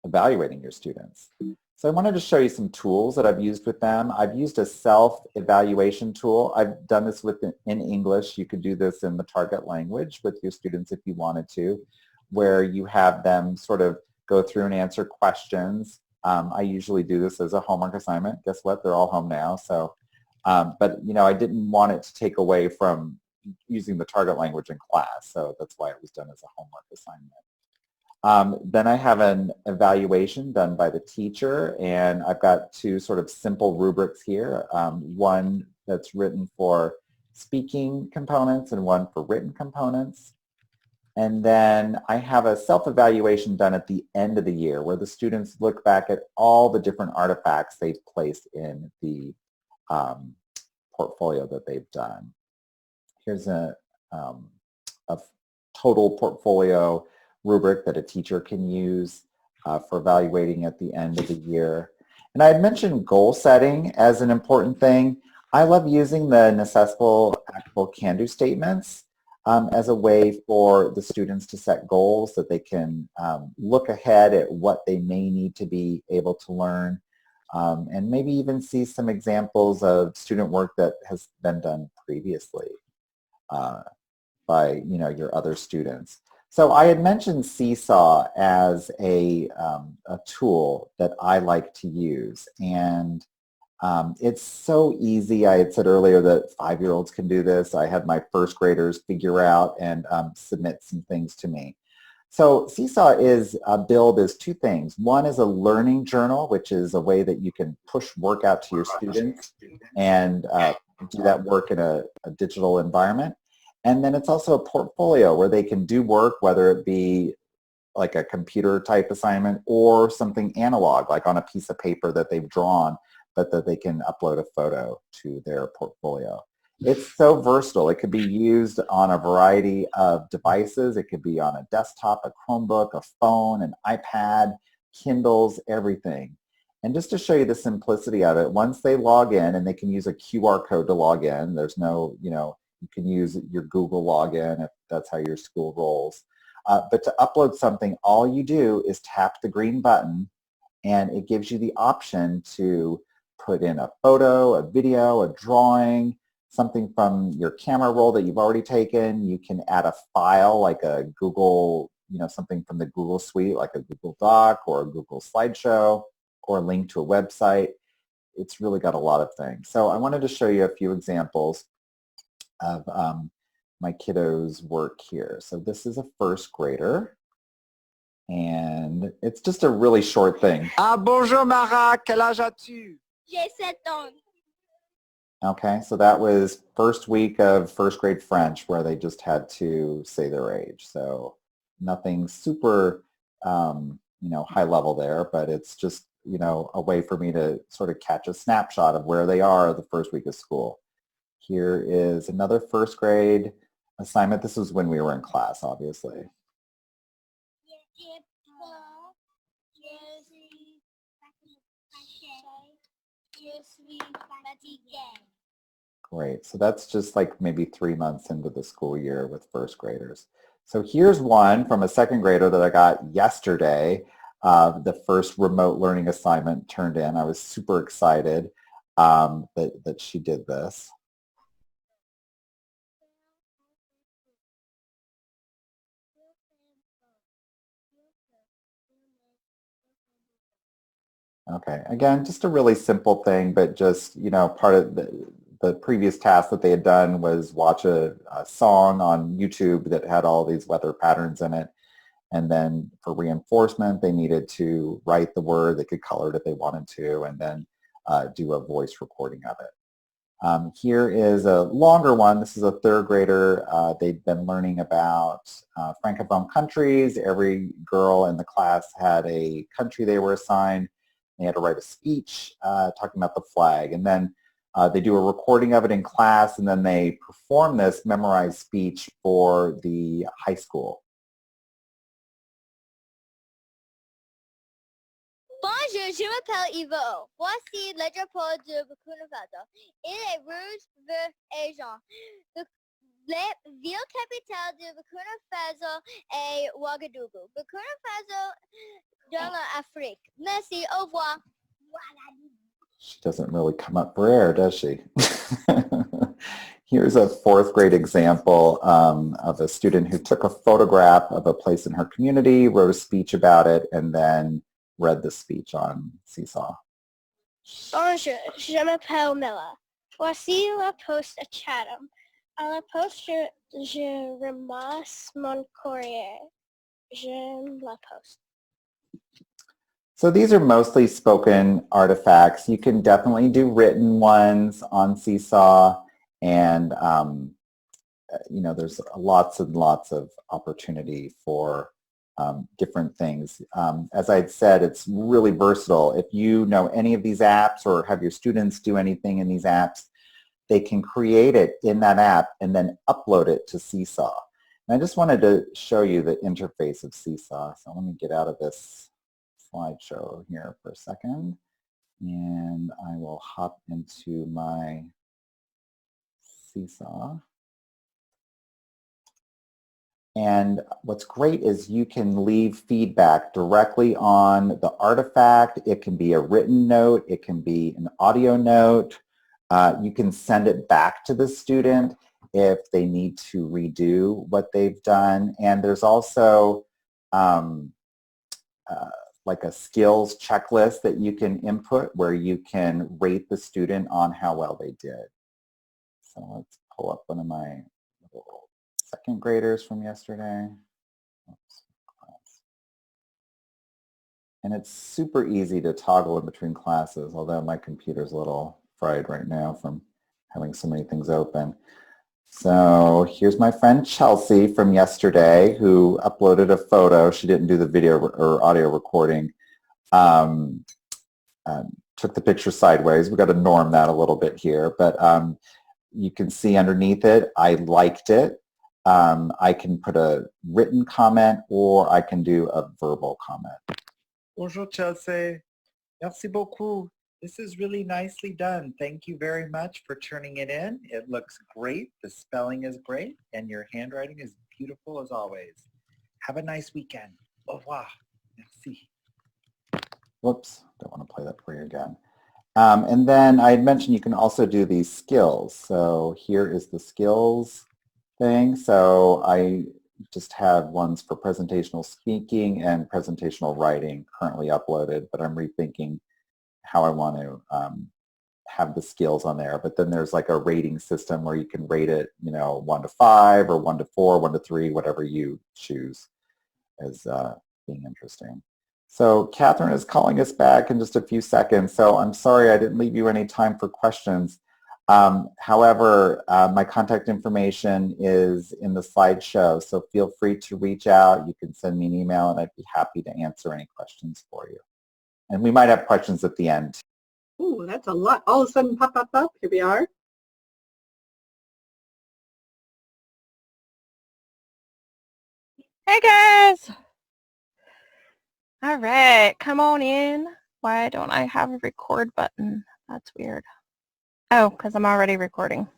evaluating your students. So I wanted to show you some tools that I've used with them. I've used a self-evaluation tool. I've done this in English. You could do this in the target language with your students if you wanted to, where you have them sort of go through and answer questions. I usually do this as a homework assignment. Guess what? They're all home now. So, but I didn't want it to take away from using the target language in class. So that's why it was done as a homework assignment. Then I have an evaluation done by the teacher, and I've got two sort of simple rubrics here. One that's written for speaking components and one for written components. And then I have a self-evaluation done at the end of the year where the students look back at all the different artifacts they've placed in the portfolio that they've done. Here's a total portfolio rubric that a teacher can use for evaluating at the end of the year. And I had mentioned goal setting as an important thing. I love using the necessable, actable, can-do statements as a way for the students to set goals that they can look ahead at what they may need to be able to learn, and maybe even see some examples of student work that has been done previously by your other students. So I had mentioned Seesaw as a tool that I like to use, and it's so easy. I had said earlier that 5-year-olds can do this. I had my first graders figure out and submit some things to me. So Seesaw is billed as two things. One is a learning journal, which is a way that you can push work out to your students and do that work in a digital environment. And then it's also a portfolio where they can do work, whether it be like a computer type assignment or something analog, like on a piece of paper that they've drawn, but that they can upload a photo to their portfolio. It's so versatile. It could be used on a variety of devices. It could be on a desktop, a Chromebook, a phone, an iPad, Kindles, everything. And just to show you the simplicity of it, once they log in, and they can use a QR code to log in, there's no, you can use your Google login if that's how your school rolls. But to upload something, all you do is tap the green button, and it gives you the option to put in a photo, a video, a drawing, something from your camera roll that you've already taken. You can add a file like a Google, something from the Google suite, like a Google Doc or a Google slideshow, or a link to a website. It's really got a lot of things. So I wanted to show you a few examples of my kiddos' work here. So this is a first grader, and it's just a really short thing. Ah, bonjour Mara, quel âge as-tu? J'ai 7 ans. Okay, so that was first week of first grade French where they just had to say their age. So nothing super, high level there, but it's just, a way for me to sort of catch a snapshot of where they are the first week of school. Here is another first grade assignment. This was when we were in class, obviously. Great. So that's just like maybe 3 months into the school year with first graders. So here's one from a second grader that I got yesterday. The first remote learning assignment turned in. I was super excited that she did this. Okay, again, just a really simple thing, but just, part of the previous task that they had done was watch a song on YouTube that had all these weather patterns in it. And then for reinforcement, they needed to write the word. They could color it if they wanted to, and then do a voice recording of it. Here is a longer one. This is a third grader. They'd been learning about Francophone countries. Every girl in the class had a country they were assigned. They had to write a speech talking about the flag. And then they do a recording of it in class, and then they perform this memorized speech for the high school. Bonjour, je m'appelle Ivo. Voici le drapeau de Burkina Faso. Il est rouge, vert et jaune. La ville capitale de Burkina Faso est Ouagadougou. Burkina Faso dans l'Afrique. Merci, au revoir. She doesn't really come up for air, does she? Here's a fourth grade example of a student who took a photograph of a place in her community, wrote a speech about it, and then read the speech on Seesaw. Bonjour, je m'appelle Mila. Voici la poste à Chatham. À la poste, je ramasse mon courrier. J'aime la poste. So these are mostly spoken artifacts. You can definitely do written ones on Seesaw, and there's lots and lots of opportunity for different things. As I said, it's really versatile. If you know any of these apps or have your students do anything in these apps, they can create it in that app and then upload it to Seesaw. And I just wanted to show you the interface of Seesaw. So let me get out of this slideshow here for a second, and I will hop into my Seesaw. And what's great is you can leave feedback directly on the artifact. It can be a written note. It can be an audio note. You can send it back to the student if they need to redo what they've done. And there's also like a skills checklist that you can input where you can rate the student on how well they did. So let's pull up one of my little second graders from yesterday. Oops. And it's super easy to toggle in between classes, although my computer's a little fried right now from having so many things open. So here's my friend Chelsea from yesterday who uploaded a photo. She didn't do the video or audio recording. Took the picture sideways. We've got to norm that a little bit here, but you can see underneath it, I liked it. I can put a written comment or I can do a verbal comment. Bonjour Chelsea. Merci beaucoup. This is really nicely done. Thank you very much for turning it in. It looks great. The spelling is great and your handwriting is beautiful as always. Have a nice weekend. Au revoir. Merci. Whoops, don't want to play that for you again. And then I had mentioned you can also do these skills. So here is the skills thing. So I just have ones for presentational speaking and presentational writing currently uploaded, but I'm rethinking how I want to have the skills on there. But then there's like a rating system where you can rate it, 1 to 5 or 1 to 4, 1 to 3, whatever you choose as being interesting. So Catherine is calling us back in just a few seconds. So I'm sorry I didn't leave you any time for questions. However, my contact information is in the slideshow, so feel free to reach out. You can send me an email and I'd be happy to answer any questions for you. And we might have questions at the end. Ooh, that's a lot. All of a sudden, pop, pop, pop. Here we are. Hey guys! All right, come on in. Why don't I have a record button? That's weird. Oh, because I'm already recording.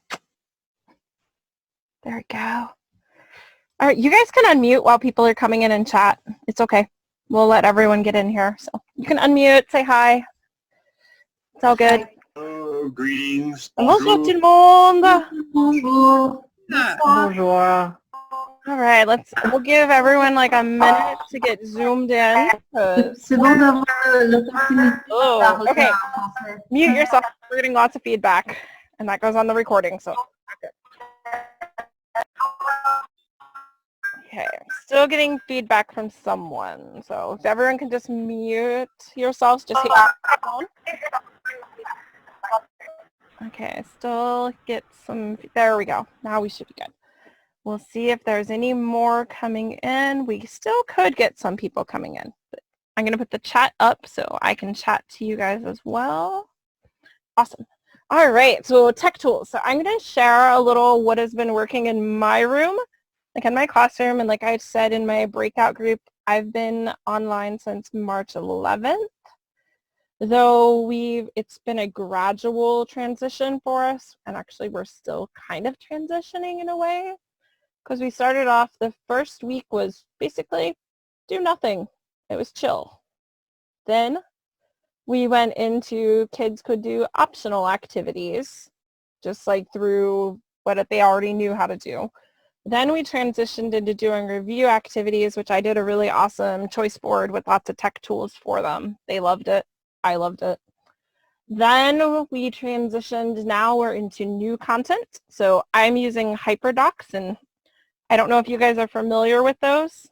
There we go. All right, you guys can unmute while people are coming in and chat. It's okay. We'll let everyone get in here. So you can unmute, say hi. It's all good. Hello, greetings. Bonjour tout le monde. Bonjour. Bonjour. All right, we'll give everyone like a minute to get zoomed in. C'est bon d'avoir l'opportunité de parler Okay. en français. Mute yourself. We're getting lots of feedback, and that goes on the recording. So, okay, still getting feedback from someone. So if everyone can just mute yourselves, just hit your phone. Okay, still get some. There we go. Now we should be good. We'll see if there's any more coming in. We still could get some people coming in. But I'm going to put the chat up so I can chat to you guys as well. Awesome. All right, so tech tools. So I'm going to share a little what has been working in my room, like in my classroom. And like I said in my breakout group, I've been online since March 11th. Though it's been a gradual transition for us, and actually we're still kind of transitioning in a way. Because we started off, the first week was basically do nothing. It was chill. Then we went into kids could do optional activities, just like through what they already knew how to do. Then we transitioned into doing review activities, which I did a really awesome choice board with lots of tech tools for them. They loved it. I loved it. Then we transitioned, now we're into new content. So I'm using HyperDocs, and I don't know if you guys are familiar with those.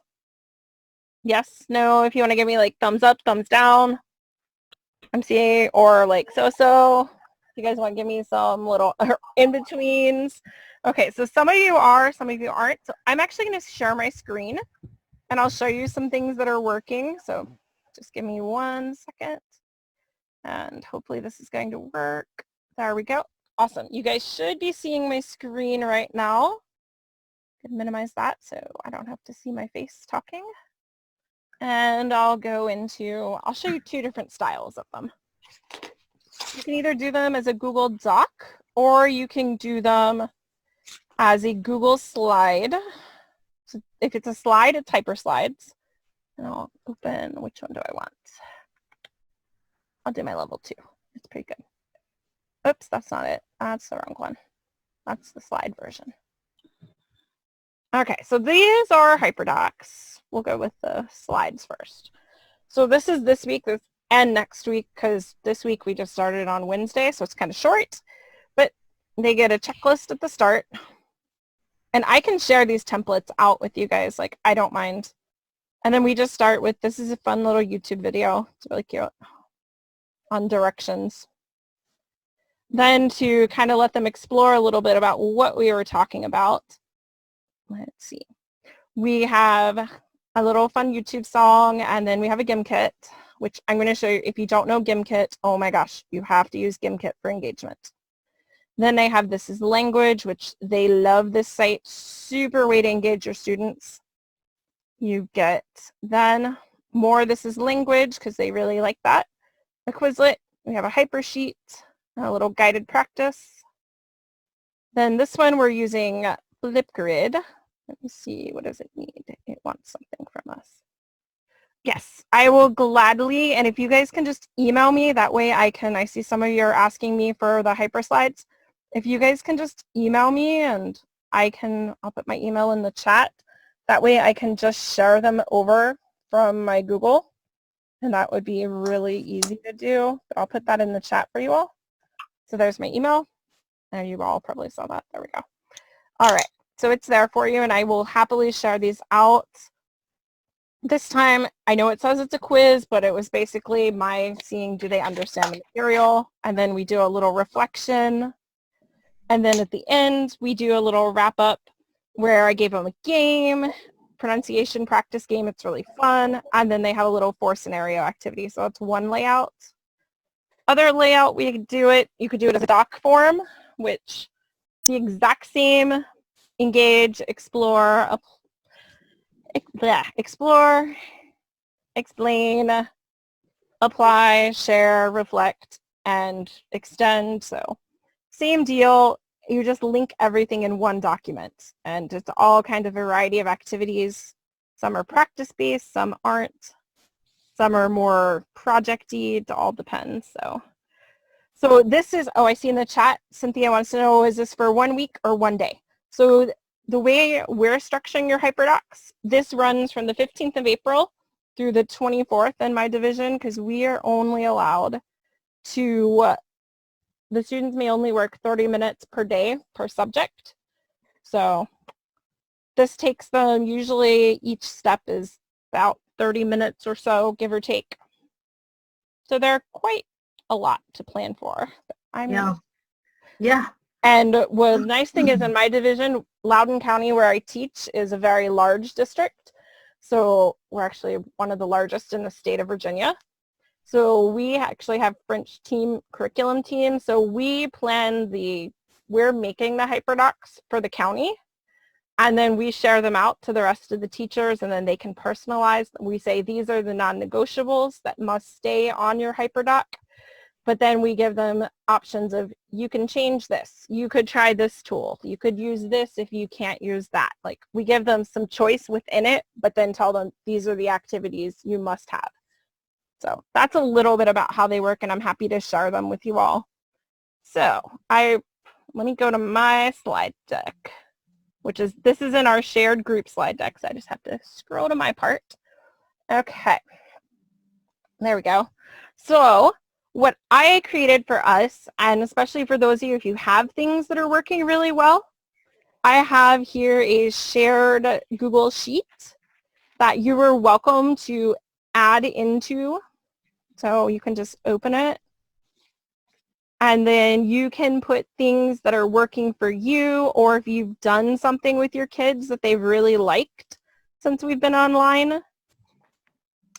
Yes, no, if you want to give me like thumbs up, thumbs down, MCA, or like so-so. You guys want to give me some little in-betweens. Okay, so some of you are, some of you aren't. So I'm actually going to share my screen, and I'll show you some things that are working. So just give me 1 second, and hopefully this is going to work. There we go. Awesome. You guys should be seeing my screen right now. Minimize that so I don't have to see my face talking. And I'll show you 2 different styles of them. You can either do them as a Google Doc, or you can do them as a Google slide. So if it's a slide, it's HyperSlides. And I'll open, which one do I want? I'll do my level 2. It's pretty good. Oops, that's not it. That's the wrong one. That's the slide version. Okay, so these are HyperDocs. We'll go with the slides first. So this is this week and next week, because this week we just started on Wednesday, so it's kind of short. But they get a checklist at the start. And I can share these templates out with you guys, like I don't mind. And then we just start with, this is a fun little YouTube video. It's really cute. On directions. Then to kind of let them explore a little bit about what we were talking about. Let's see. We have a little fun YouTube song, and then we have a GimKit, which I'm going to show you. If you don't know GimKit, oh my gosh, you have to use GimKit for engagement. Then they have This is Language, which they love this site. Super way to engage your students. You get then more This is Language, because they really like that. A Quizlet. We have a Hypersheet, a little guided practice. Then this one we're using Flipgrid. Let me see, what does it need? It wants something from us. Yes, I will gladly, and if you guys can just email me, that way I see some of you are asking me for the HyperSlides. If you guys can just email me, and I'll put my email in the chat. That way I can just share them over from my Google, and that would be really easy to do. But I'll put that in the chat for you all. So there's my email. And you all probably saw that. There we go. All right. So it's there for you, and I will happily share these out. This time, I know it says it's a quiz, but it was basically my seeing, do they understand the material? And then we do a little reflection. And then at the end, we do a little wrap up where I gave them a game, pronunciation practice game. It's really fun. And then they have a little 4 scenario activity. So it's one layout. Other layout, we could do it, you could do it as a doc form, which is the exact same, engage, explore, explore, explain, apply, share, reflect, and extend. So same deal. You just link everything in one document, and it's all kind of variety of activities. Some are practice-based, some aren't. Some are more project-y. It all depends. So this is, oh, I see in the chat, Cynthia wants to know, is this for 1 week or 1 day? So the way we're structuring your hyperdocs, this runs from the 15th of April through the 24th in my division, because we are only allowed to, the students may only work 30 minutes per day per subject. So this takes them, usually each step is about 30 minutes or so, give or take. So they're quite a lot to plan for. Yeah. And the nice thing is in my division, Loudoun County, where I teach, is a very large district. So we're actually one of the largest in the state of Virginia. So we actually have French curriculum team. So we plan we're making the hyperdocs for the county. And then we share them out to the rest of the teachers, and then they can personalize. We say these are the non-negotiables that must stay on your hyperdoc. But then we give them options of, you can change this. You could try this tool. You could use this if you can't use that. Like, we give them some choice within it, but then tell them these are the activities you must have. So that's a little bit about how they work, and I'm happy to share them with you all. So let me go to my slide deck, this is in our shared group slide deck, so I just have to scroll to my part. Okay, there we go. So what I created for us, and especially for those of you, if you have things that are working really well, I have here a shared Google Sheet that you are welcome to add into. So you can just open it. And then you can put things that are working for you, or if you've done something with your kids that they've really liked since we've been online,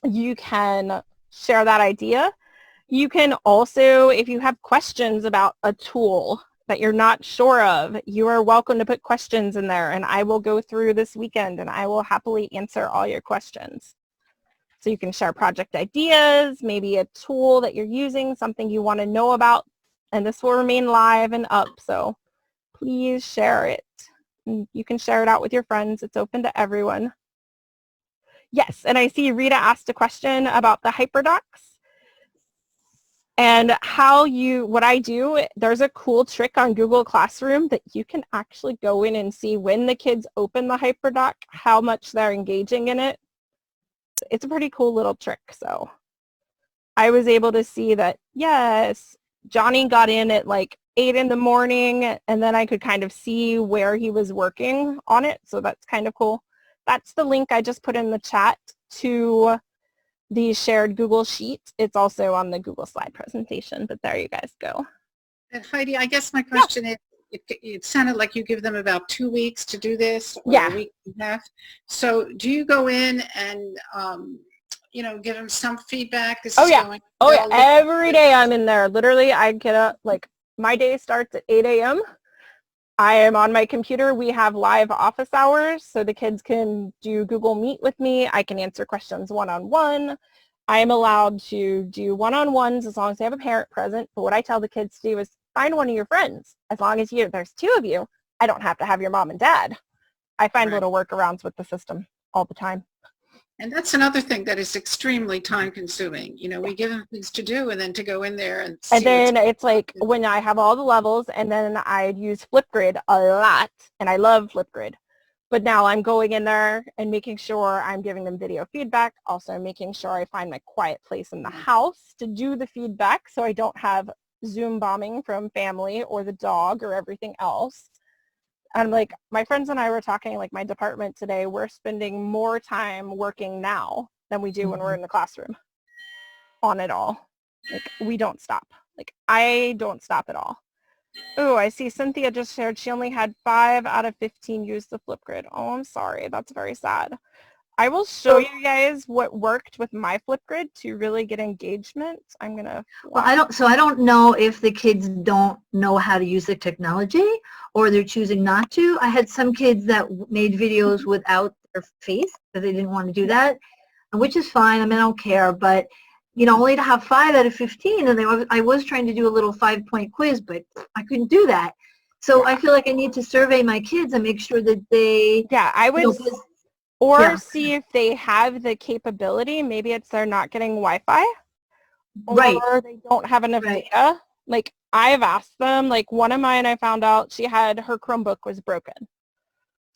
you can share that idea. You can also, if you have questions about a tool that you're not sure of, you are welcome to put questions in there, and I will go through this weekend and I will happily answer all your questions. So you can share project ideas, maybe a tool that you're using, something you want to know about, and this will remain live and up, so please share it. And you can share it out with your friends. It's open to everyone. Yes, and I see Rita asked a question about the hyperdocs and what I do. There's a cool trick on Google Classroom that you can actually go in and see when the kids open the hyperdoc, how much they're engaging in it. It's a pretty cool little trick. So I was able to see that, yes, Johnny got in at like 8 in the morning, and then I could kind of see where he was working on it. So that's kind of cool. That's the link I just put in the chat to the shared Google Sheet. It's also on the Google slide presentation, but there you guys go. And Heidi, I guess my question is, it sounded like you give them about 2 weeks to do this, or a week and a half. So do you go in and, give them some feedback? Yeah, every day I'm in there. Literally, I get up, my day starts at 8 a.m. I am on my computer. We have live office hours, so the kids can do Google Meet with me. I can answer questions one-on-one. I am allowed to do one-on-ones as long as they have a parent present. But what I tell the kids to do is find one of your friends. As long as there's 2 of you, I don't have to have your mom and dad. I find little workarounds with the system all the time. And that's another thing that is extremely time consuming. We give them things to do, and then to go in there and see. And then it's like when I have all the levels, and then I use Flipgrid a lot, and I love Flipgrid. But now I'm going in there and making sure I'm giving them video feedback, also making sure I find my quiet place in the house to do the feedback, so I don't have Zoom bombing from family or the dog or everything else. And like my friends and I were talking, like my department today, we're spending more time working now than we do when we're in the classroom on it all. Like we don't stop. Like I don't stop at all. Oh, I see Cynthia just shared she only had 5 out of 15 use the Flipgrid. Oh, I'm sorry. That's very sad. I will show you guys what worked with my Flipgrid to really get engagement. I'm going to... Well, I don't know if the kids don't know how to use the technology or they're choosing not to. I had some kids that made videos without their face because they didn't want to do that, which is fine. I mean, I don't care, but you know, only to have 5 out of 15, and I was trying to do a little 5-point quiz, but I couldn't do that. So I feel like I need to survey my kids and make sure that they... Yeah, I would... You know, or see if they have the capability. Maybe it's they're not getting Wi-Fi. Or they don't have enough data. Like, I've asked them, like, one of mine I found out her Chromebook was broken.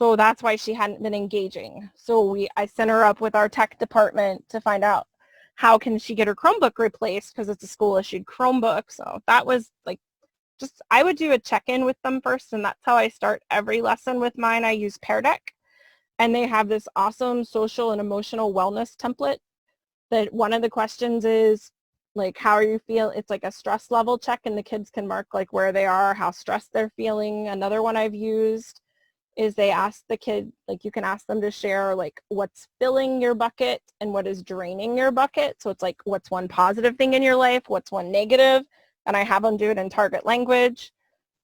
So that's why she hadn't been engaging. So I sent her up with our tech department to find out how can she get her Chromebook replaced because it's a school-issued Chromebook. So that was, like, I would do a check-in with them first, and that's how I start every lesson with mine. I use Pear Deck. And they have this awesome social and emotional wellness template that one of the questions is, like, how are you feeling? It's like a stress level check, and the kids can mark, like, where they are, how stressed they're feeling. Another one I've used is they ask the kid, like, you can ask them to share, like, what's filling your bucket and what is draining your bucket. So it's like, what's one positive thing in your life? What's one negative? And I have them do it in target language.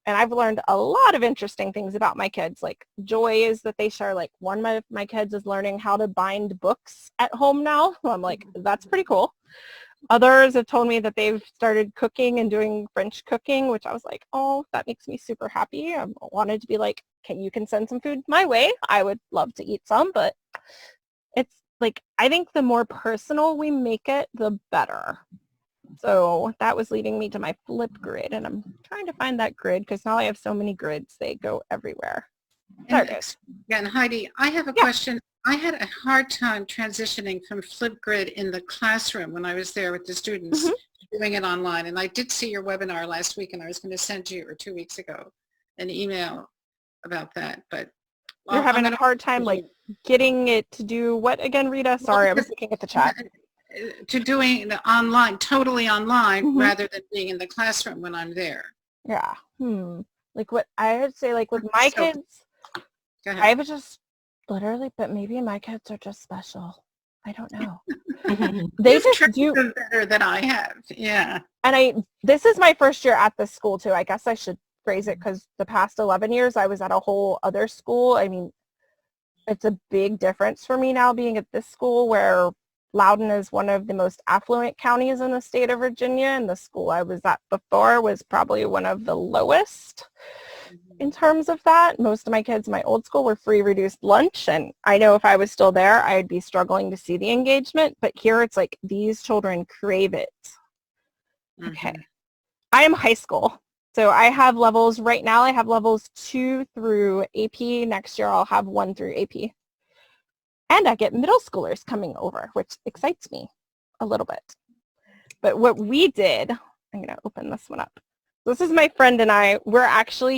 And I've learned a lot of interesting things about my kids. Like, joy is that they share, like, one of my kids is learning how to bind books at home now. So I'm like, that's pretty cool. Others have told me that they've started cooking and doing French cooking, which I was like, oh, that makes me super happy. I wanted to be like, you can send some food my way. I would love to eat some, but it's like, I think the more personal we make it, the better. So that was leading me to my Flipgrid, and I'm trying to find that grid because now I have so many grids, they go everywhere. There it is. Yeah, and Heidi, I have a question. I had a hard time transitioning from Flipgrid in the classroom when I was there with the students doing it online. And I did see your webinar last week, and I was going to send you, or 2 weeks ago, an email about that. But you're having a hard time, like, getting it to do what again, Rita? Sorry, I was looking at the chat. To doing the online, totally online, rather than being in the classroom when I'm there. Yeah. Like, what I would say, like, with my kids, I would just literally, but maybe my kids are just special. I don't know. They just do better than I have. Yeah. And this is my first year at this school too. I guess I should phrase it because the past 11 years I was at a whole other school. I mean, it's a big difference for me now being at this school where Loudoun is one of the most affluent counties in the state of Virginia, and the school I was at before was probably one of the lowest in terms of that. Most of my kids in my old school were free reduced lunch, and I know if I was still there, I'd be struggling to see the engagement, but here it's like these children crave it. Okay. I am high school, so I have levels, right now I have levels 2 through AP. Next year I'll have 1 through AP. And I get middle schoolers coming over, which excites me a little bit. But what we did, I'm going to open this one up. This is my friend and I.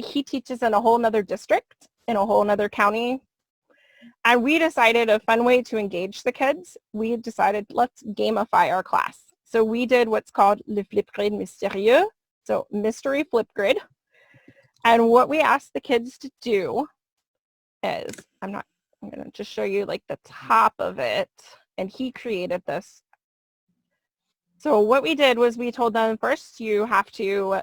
He teaches in a whole nother district, in a whole nother county. And we decided a fun way to engage the kids. We decided, let's gamify our class. So we did what's called le Flipgrid mystérieux, so mystery Flipgrid. And what we asked the kids to do is, I'm going to just show you like the top of it, and he created this. So what we did was we told them first you have to,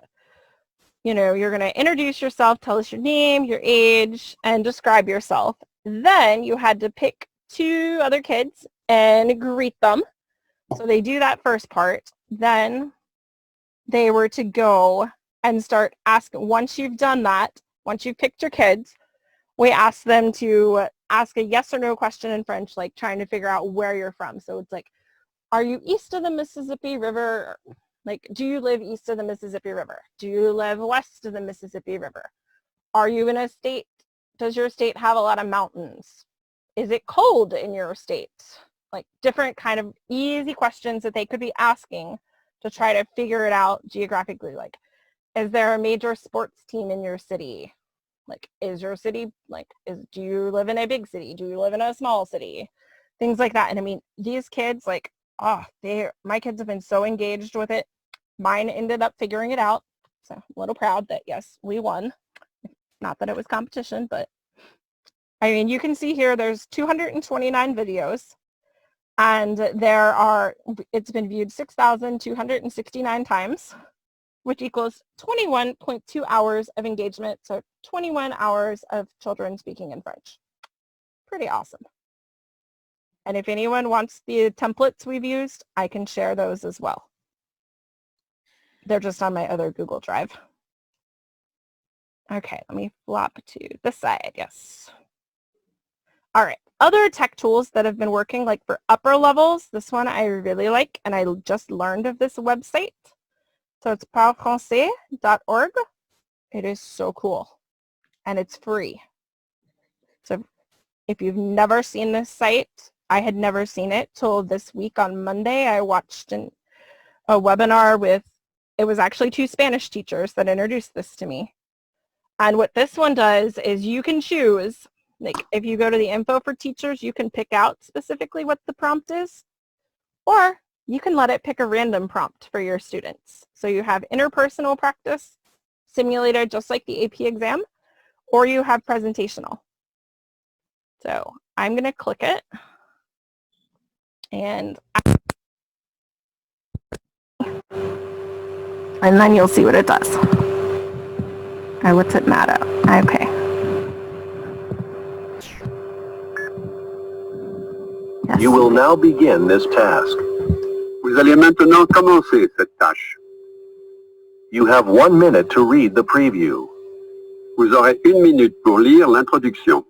you're going to introduce yourself, tell us your name, your age, and describe yourself. Then you had to pick 2 other kids and greet them. So they do that first part. Then they were to go and start asking, once you've done that, once you've picked your kids, we asked them to ask a yes or no question in French, like trying to figure out where you're from. So it's like, are you east of the Mississippi River? Like, do you live east of the Mississippi River? Do you live west of the Mississippi River? Are you in a state? Does your state have a lot of mountains? Is it cold in your state? Like different kind of easy questions that they could be asking to try to figure it out geographically. Like, is there a major sports team in your city? Like, is your city, like, do you live in a big city? Do you live in a small city? Things like that. And I mean, these kids, like, my kids have been so engaged with it. Mine ended up figuring it out. So I'm a little proud that, yes, we won. Not that it was competition, but I mean, you can see here there's 229 videos, and it's been viewed 6,269 times, which equals 21.2 hours of engagement, so 21 hours of children speaking in French. Pretty awesome. And if anyone wants the templates we've used, I can share those as well. They're just on my other Google Drive. Okay, let me flop to this side, yes. All right, other tech tools that have been working, like for upper levels, this one I really like, and I just learned of this website. So it's parlefrançais.org. It is so cool, and it's free. So if you've never seen this site, I had never seen it till this week on Monday. I watched a webinar with, it was actually 2 Spanish teachers that introduced this to me. And what this one does is you can choose, like if you go to the info for teachers, you can pick out specifically what the prompt is, or you can let it pick a random prompt for your students. So you have interpersonal practice simulated just like the AP exam, or you have presentational. So I'm going to click it, and then you'll see what it does. Oh, what's it mad at? Okay. Yes. You will now begin this task. Vous allez maintenant commencer cette tâche. You have 1 minute to read the preview. Vous aurez 1 minute pour lire l'introduction.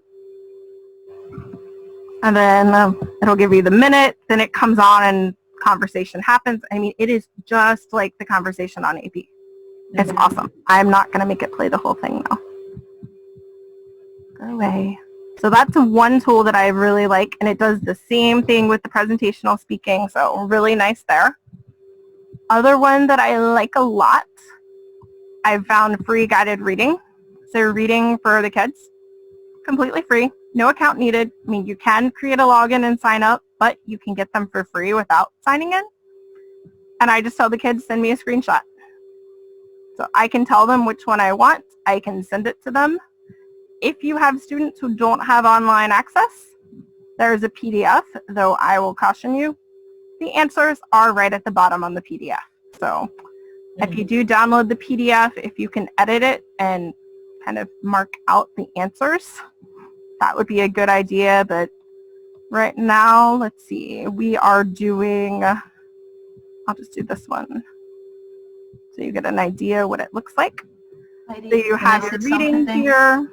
And then it'll give you the minute, then it comes on and conversation happens. I mean, it is just like the conversation on AP. It's awesome. I'm not going to make it play the whole thing though. Go away. So that's one tool that I really like, and it does the same thing with the presentational speaking, so really nice there. Other one that I like a lot, I've found free guided reading. So reading for the kids, completely free, no account needed. I mean, you can create a login and sign up, but you can get them for free without signing in. And I just tell the kids, send me a screenshot. So I can tell them which one I want. I can send it to them. If you have students who don't have online access, there's a PDF, though I will caution you, the answers are right at the bottom on the PDF. So if you do download the PDF, if you can edit it and kind of mark out the answers, that would be a good idea. But right now, let's see, we are doing, I'll just do this one so you get an idea what it looks like. So you have your reading here.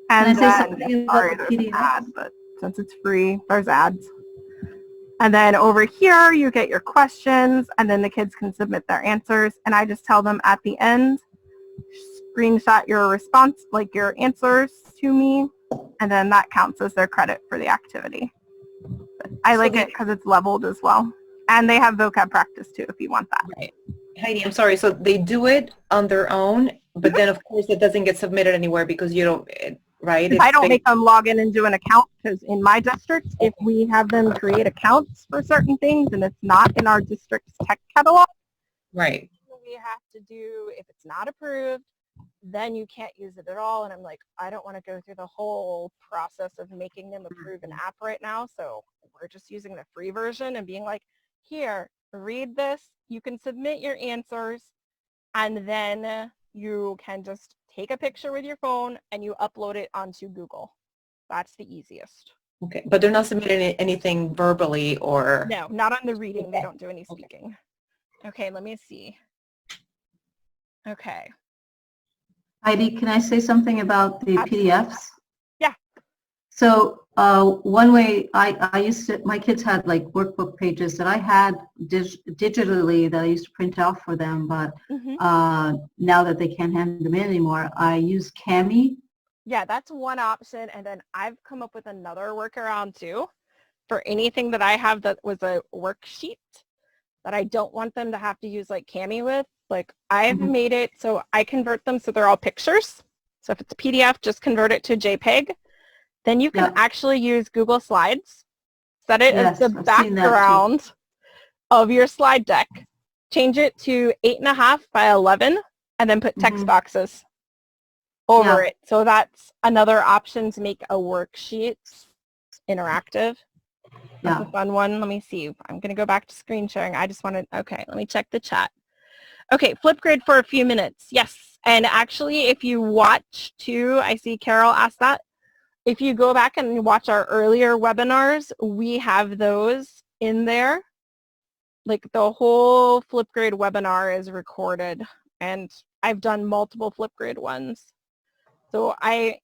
And then, sorry, there's an ad, but since it's free, there's ads. And then over here, you get your questions, and then the kids can submit their answers. And I just tell them at the end, screenshot your response, like your answers to me, and then that counts as their credit for the activity. But I like it because it's leveled as well. And they have vocab practice too, if you want that. Right. Heidi, I'm sorry. So they do it on their own, but then of course it doesn't get submitted anywhere because you don't, right? I don't make them log in and do an account, because in my district, if we have them create accounts for certain things and it's not in our district's tech catalog, right, we have to do, if it's not approved, then you can't use it at all. And I'm like, I don't want to go through the whole process of making them approve an app right now. So we're just using the free version and being like, here, read this. You can submit your answers, and then you can just take a picture with your phone and you upload it onto Google. That's the easiest. Okay, but they're not submitting anything verbally or? No, not on the reading. They don't do any speaking. Okay, let me see. Okay. Heidi, can I say something about the PDFs? Yeah. So one way I used to, my kids had like workbook pages that I had digitally that I used to print out for them, but now that they can't hand them in anymore, I use Cami. Yeah, that's one option. And then I've come up with another workaround too. For anything that I have that was a worksheet, that I don't want them to have to use like Cami with. Like I've made it so I convert them so they're all pictures. So if it's a PDF, just convert it to JPEG. Then you can actually use Google Slides, set it as the background of your slide deck, change it to 8.5 by 11, and then put text boxes over it. So that's another option to make a worksheet interactive. That's a fun one. Let me see. I'm going to go back to screen sharing. I just wanted, okay, let me check the chat. Okay, Flipgrid for a few minutes. Yes. And actually, if you watch too, I see Carol asked that. If you go back and watch our earlier webinars, we have those in there. Like the whole Flipgrid webinar is recorded, and I've done multiple Flipgrid ones. So I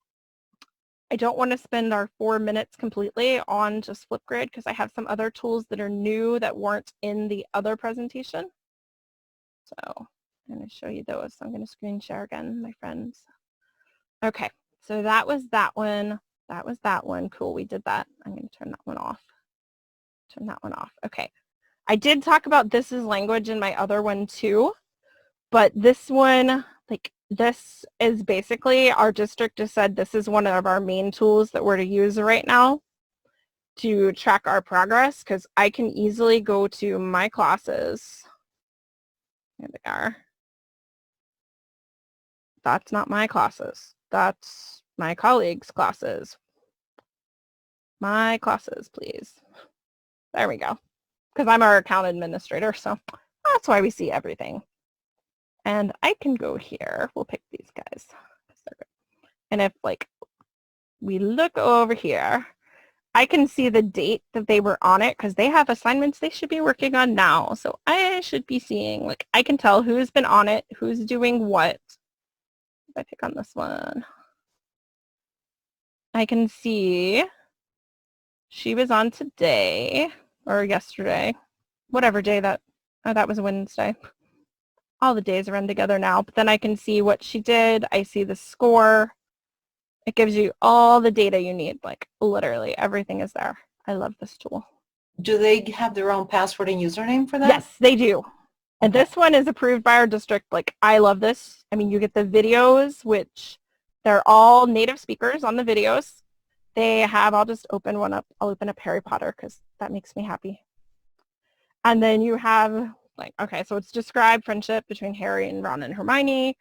don't want to spend our 4 minutes completely on just Flipgrid because I have some other tools that are new that weren't in the other presentation. So I'm going to show you those. So I'm going to screen share again, my friends. Okay, so that was that one. That was that one. Cool, we did that. I'm going to turn that one off. Turn that one off. Okay. I did talk about this as language in my other one too, but this one, like this is basically, our district has said this is one of our main tools that we're to use right now to track our progress, because I can easily go to my classes. Here they are. That's not my classes. That's my colleagues' classes. My classes, please. There we go. Because I'm our account administrator, so that's why we see everything. And I can go here. We'll pick these guys. And if like we look over here, I can see the date that they were on it because they have assignments they should be working on now. So I should be seeing, like, I can tell who's been on it, who's doing what. If I pick on this one, I can see she was on today or yesterday, whatever day that, oh, that was Wednesday. All the days run together now, but then I can see what she did. I see the score. It gives you all the data you need, like literally everything is there. I love this tool. Do they have their own password and username for that? Yes, they do. And this one is approved by our district. Like, I love this. I mean, you get the videos, which they're all native speakers on the videos. They have, I'll just open one up. I'll open up Harry Potter because that makes me happy. And then you have, like, okay, so it's described friendship between Harry and Ron and Hermione.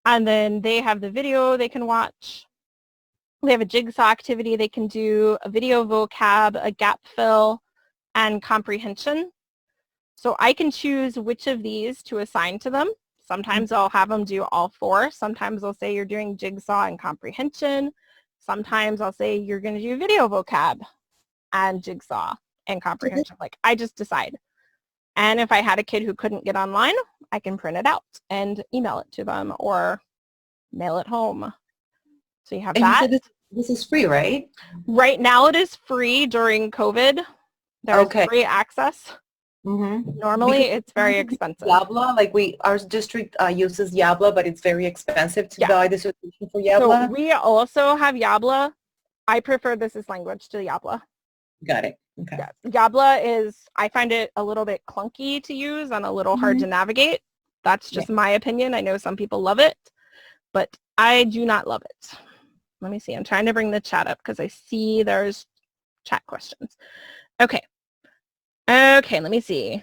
And then they have the video they can watch. They have a jigsaw activity they can do, a video vocab, a gap fill, and comprehension. So I can choose which of these to assign to them. Sometimes I'll have them do all four. Sometimes I'll say you're doing jigsaw and comprehension. Sometimes I'll say you're going to do video vocab and jigsaw and comprehension. Like, I just decide. And if I had a kid who couldn't get online, I can print it out and email it to them or mail it home. So you have and that. You said this is free, right? Right now it is free during COVID. There's free access. Normally Because it's very expensive. Yabla, like our district uses Yabla, but it's very expensive to buy the solution for Yabla. So we also have Yabla. I prefer this as language to Yabla. Got it. Okay. Yeah. Yabla is, I find it a little bit clunky to use and a little hard to navigate. That's just my opinion. I know some people love it, but I do not love it. Let me see. I'm trying to bring the chat up because I see there's chat questions. Okay. Okay, let me see.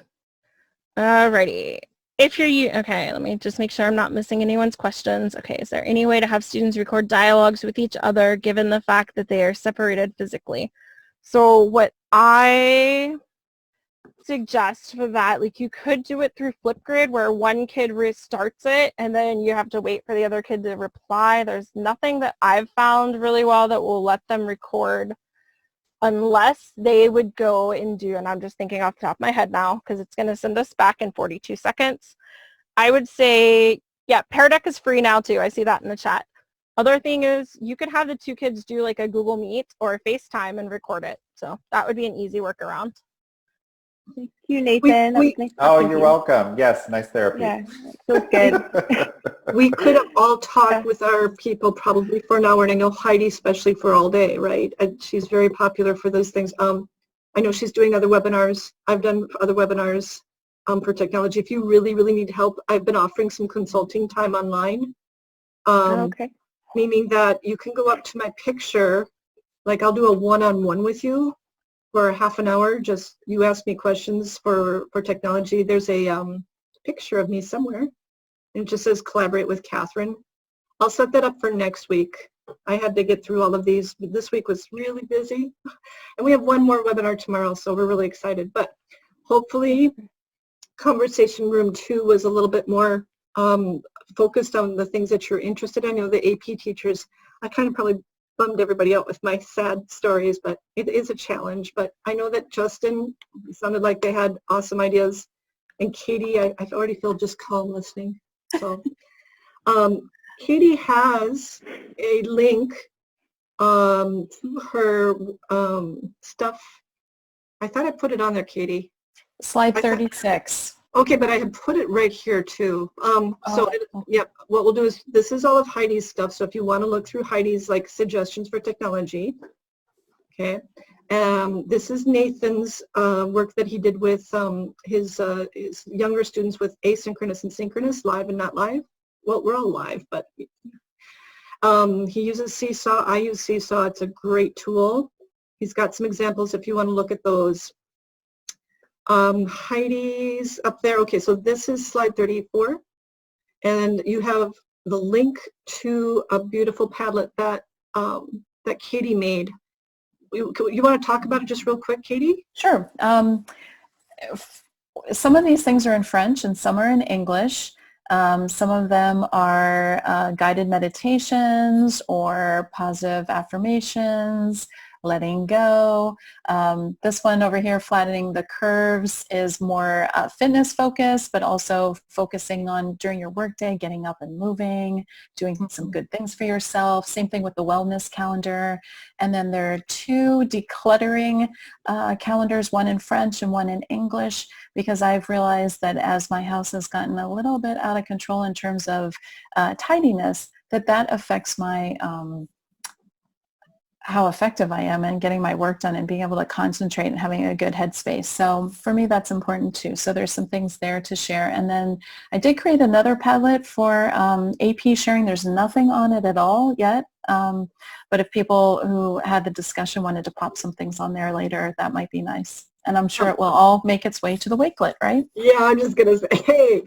Alrighty. If you're, okay, let me just make sure I'm not missing anyone's questions. Okay, is there any way to have students record dialogues with each other given the fact that they are separated physically? So what I suggest for that, like, you could do it through Flipgrid where one kid restarts it and then you have to wait for the other kid to reply. There's nothing that I've found really well that will let them record unless they would go and do, and I'm just thinking off the top of my head now because it's going to send us back in 42 seconds. I would say, yeah, Pear Deck is free now too. I see that in the chat. Other thing is you could have the two kids do like a Google Meet or a FaceTime and record it. So that would be an easy workaround. Thank you, Nathan. You're welcome. Yes, nice therapy. Yeah, feels good. We could have all talked with our people probably for an hour, and I know Heidi especially for all day, right? And she's very popular for those things. I know she's doing other webinars. I've done other webinars. for technology. If you really, really need help, I've been offering some consulting time online. Okay. Meaning that you can go up to my picture, like I'll do a one-on-one with you for half an hour. Just you ask me questions for technology. There's a picture of me somewhere, and it just says collaborate with Catherine. I'll set that up for next week. I had to get through all of these. This week was really busy, and we have one more webinar tomorrow, so we're really excited. But hopefully, Conversation Room 2 was a little bit more focused on the things that you're interested in. You know, the AP teachers, I kind of probably bummed everybody out with my sad stories, but it is a challenge. But I know that Justin sounded like they had awesome ideas, and Katie, I already feel just calm listening. So Katie has a link to her stuff. I thought I put it on there, Katie. Slide 36. Okay, but I had put it right here too. Yep, what we'll do is, this is all of Heidi's stuff, so if you want to look through Heidi's like suggestions for technology, okay. This is Nathan's work that he did with his younger students with asynchronous and synchronous, live and not live. Well, we're all live, but he uses Seesaw. I use Seesaw. It's a great tool. He's got some examples if you want to look at those. Heidi's up there. Okay, so this is slide 34, and you have the link to a beautiful Padlet that that Katie made. You want to talk about it just real quick, Katie? Sure. Some of these things are in French and some are in English. Some of them are guided meditations or positive affirmations, letting go. This one over here, flattening the curves, is more fitness focused, but also focusing on during your workday, getting up and moving, doing some good things for yourself. Same thing with the wellness calendar. And then there are two decluttering calendars, one in French and one in English, because I've realized that as my house has gotten a little bit out of control in terms of tidiness, that affects my how effective I am in getting my work done and being able to concentrate and having a good headspace. So for me, that's important too. So there's some things there to share. And then I did create another Padlet for AP sharing. There's nothing on it at all yet. But if people who had the discussion wanted to pop some things on there later, that might be nice. And I'm sure it will all make its way to the Wakelet, right? Yeah, I'm just gonna say, hey,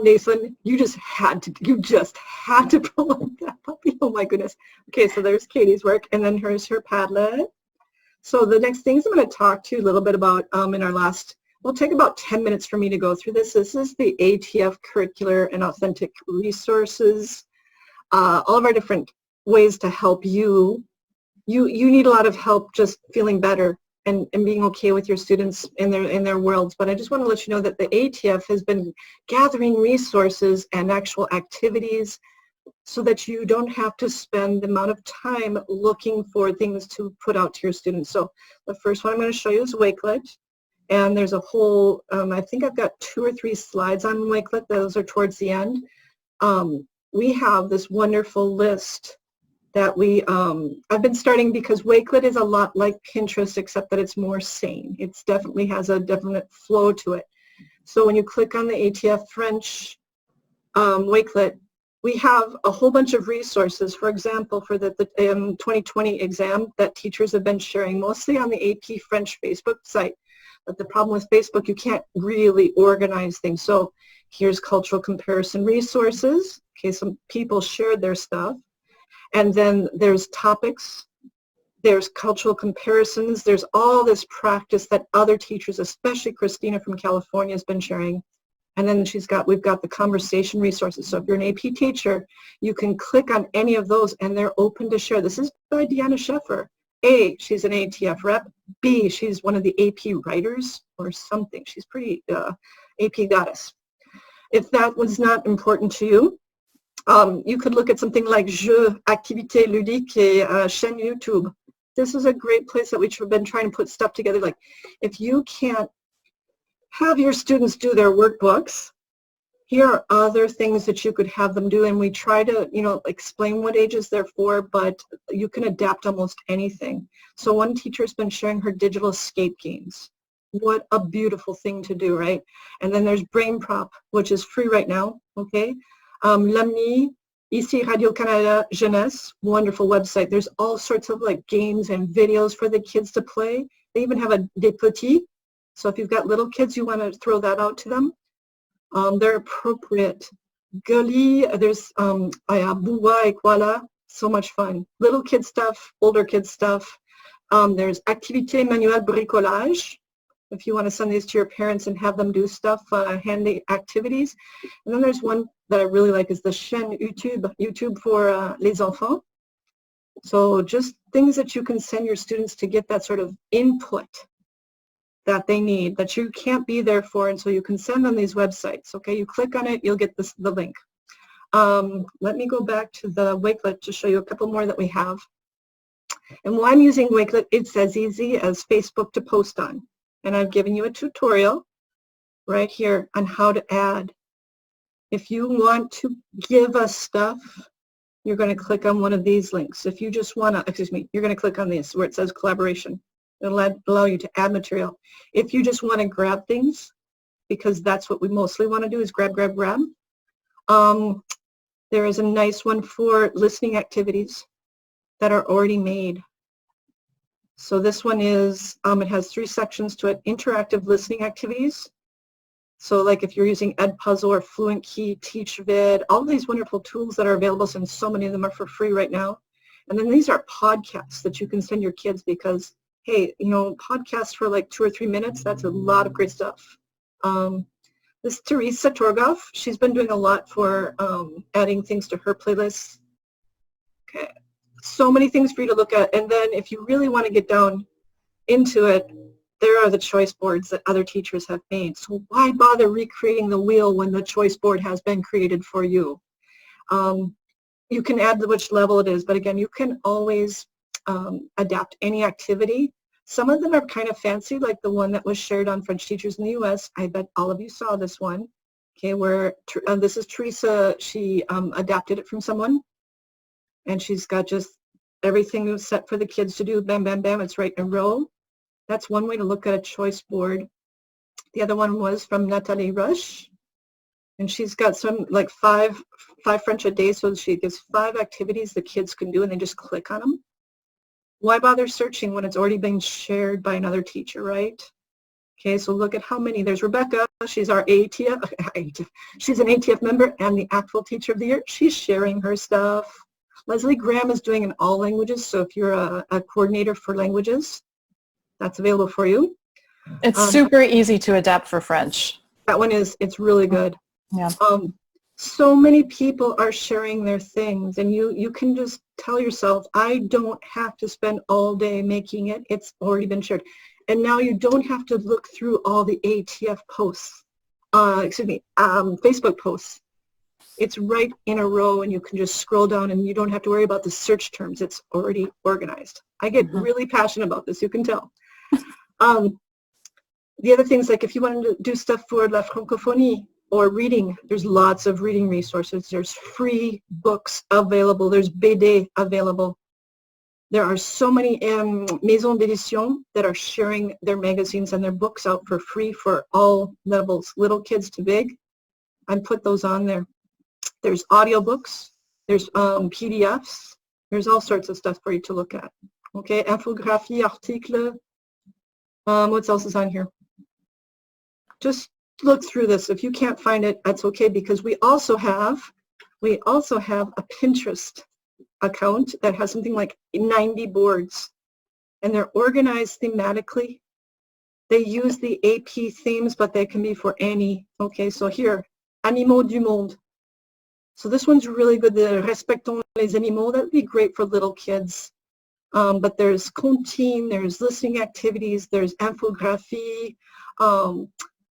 Nathan, you just had to pull up that puppy. Oh my goodness. Okay, so there's Katie's work, and then here's her Padlet. So the next things I'm going to talk to you a little bit about in our last, will take about 10 minutes for me to go through this. This is the AATF curricular and authentic resources. All of our different ways to help you. You need a lot of help just feeling better and being okay with your students in their worlds. But I just want to let you know that the AATF has been gathering resources and actual activities so that you don't have to spend the amount of time looking for things to put out to your students. So the first one I'm going to show you is Wakelet. And there's a whole, I think I've got 2 or 3 slides on Wakelet. Those are towards the end. We have this wonderful list that I've been starting because Wakelet is a lot like Pinterest, except that it's more sane. It definitely has a definite flow to it. So when you click on the AATF French Wakelet, we have a whole bunch of resources, for example, for the 2020 exam that teachers have been sharing, mostly on the AP French Facebook site. But the problem with Facebook, you can't really organize things. So here's cultural comparison resources. Okay, some people shared their stuff. And then there's topics, there's cultural comparisons, there's all this practice that other teachers, especially Christina from California, has been sharing. And then we've got the conversation resources. So if you're an AP teacher, you can click on any of those and they're open to share. This is by Deanna Sheffer. A, she's an AATF rep. B, she's one of the AP writers or something. She's pretty AP goddess. If that was not important to you, you could look at something like Jeux, Activités Ludiques, et chaîne YouTube. This is a great place that we've been trying to put stuff together. Like, if you can't have your students do their workbooks, here are other things that you could have them do. And we try to, explain what ages they're for, but you can adapt almost anything. So one teacher's been sharing her digital escape games. What a beautiful thing to do, right? And then there's Brain Prop, which is free right now, okay? L'Ami, ici Radio-Canada Jeunesse, wonderful website. There's all sorts of like games and videos for the kids to play. They even have a Des Petits. So if you've got little kids, you want to throw that out to them. They're appropriate. Gully, there's Buwa et Kuala, so much fun. Little kid stuff, older kid stuff. There's Activité Manuelle Bricolage, if you want to send these to your parents and have them do stuff, handy activities. And then there's one that I really like is the chaîne YouTube for les enfants. So just things that you can send your students to get that sort of input that they need, that you can't be there for, and so you can send them these websites. Okay, you click on it, you'll get the link. Let me go back to the Wakelet to show you a couple more that we have. And while I'm using Wakelet, it's as easy as Facebook to post on. And I've given you a tutorial right here on how to add. If you want to give us stuff, you're going to click on one of these links. If you just want to, you're going to click on this where it says collaboration. It'll allow you to add material. If you just want to grab things, because that's what we mostly want to do is grab. There is a nice one for listening activities that are already made. So this one is, it has 3 sections to it, interactive listening activities. So like if you're using Edpuzzle or Fluent Key, TeachVid, all of these wonderful tools that are available, since so many of them are for free right now. And then these are podcasts that you can send your kids because, hey, you know, podcasts for like 2 or 3 minutes, that's a lot of great stuff. This Teresa Torgoff, she's been doing a lot for adding things to her playlists. Okay. So many things for you to look at. And then if you really want to get down into it, there are the choice boards that other teachers have made. So why bother recreating the wheel when the choice board has been created for you? You can add which level it is, but again, you can always adapt any activity. Some of them are kind of fancy, like the one that was shared on French Teachers in the U.S. I bet all of you saw this one. Okay, where this is Teresa. She adapted it from someone. And she's got just everything set for the kids to do. Bam, bam, bam. It's right in a row. That's one way to look at a choice board. The other one was from Nathalie Rush. And she's got some like five French a day. So she gives 5 activities the kids can do and they just click on them. Why bother searching when it's already been shared by another teacher, right? Okay, so look at how many. There's Rebecca. She's our AATF. She's an AATF member and the actual Teacher of the Year. She's sharing her stuff. Leslie Graham is doing in all languages, so if you're a coordinator for languages, that's available for you. It's super easy to adapt for French. That one is, it's really good. Yeah. So many people are sharing their things, and you can just tell yourself, I don't have to spend all day making it. It's already been shared. And now you don't have to look through all the AATF posts, Facebook posts. It's right in a row and you can just scroll down and you don't have to worry about the search terms. It's already organized. I get really passionate about this, you can tell. The other things, like if you want to do stuff for La Francophonie or reading, there's lots of reading resources. There's free books available. There's BD available. There are so many maisons d'édition that are sharing their magazines and their books out for free for all levels, little kids to big. I put those on there. There's audiobooks, there's PDFs, there's all sorts of stuff for you to look at. Okay, infographie, article, what else is on here? Just look through this. If you can't find it, that's okay, because we also have a Pinterest account that has something like 90 boards, and they're organized thematically. They use the AP themes, but they can be for any. Okay, so here, Animaux du Monde. So this one's really good, the Respectons les animaux. That would be great for little kids. But there's comptine, there's listening activities, there's infographie.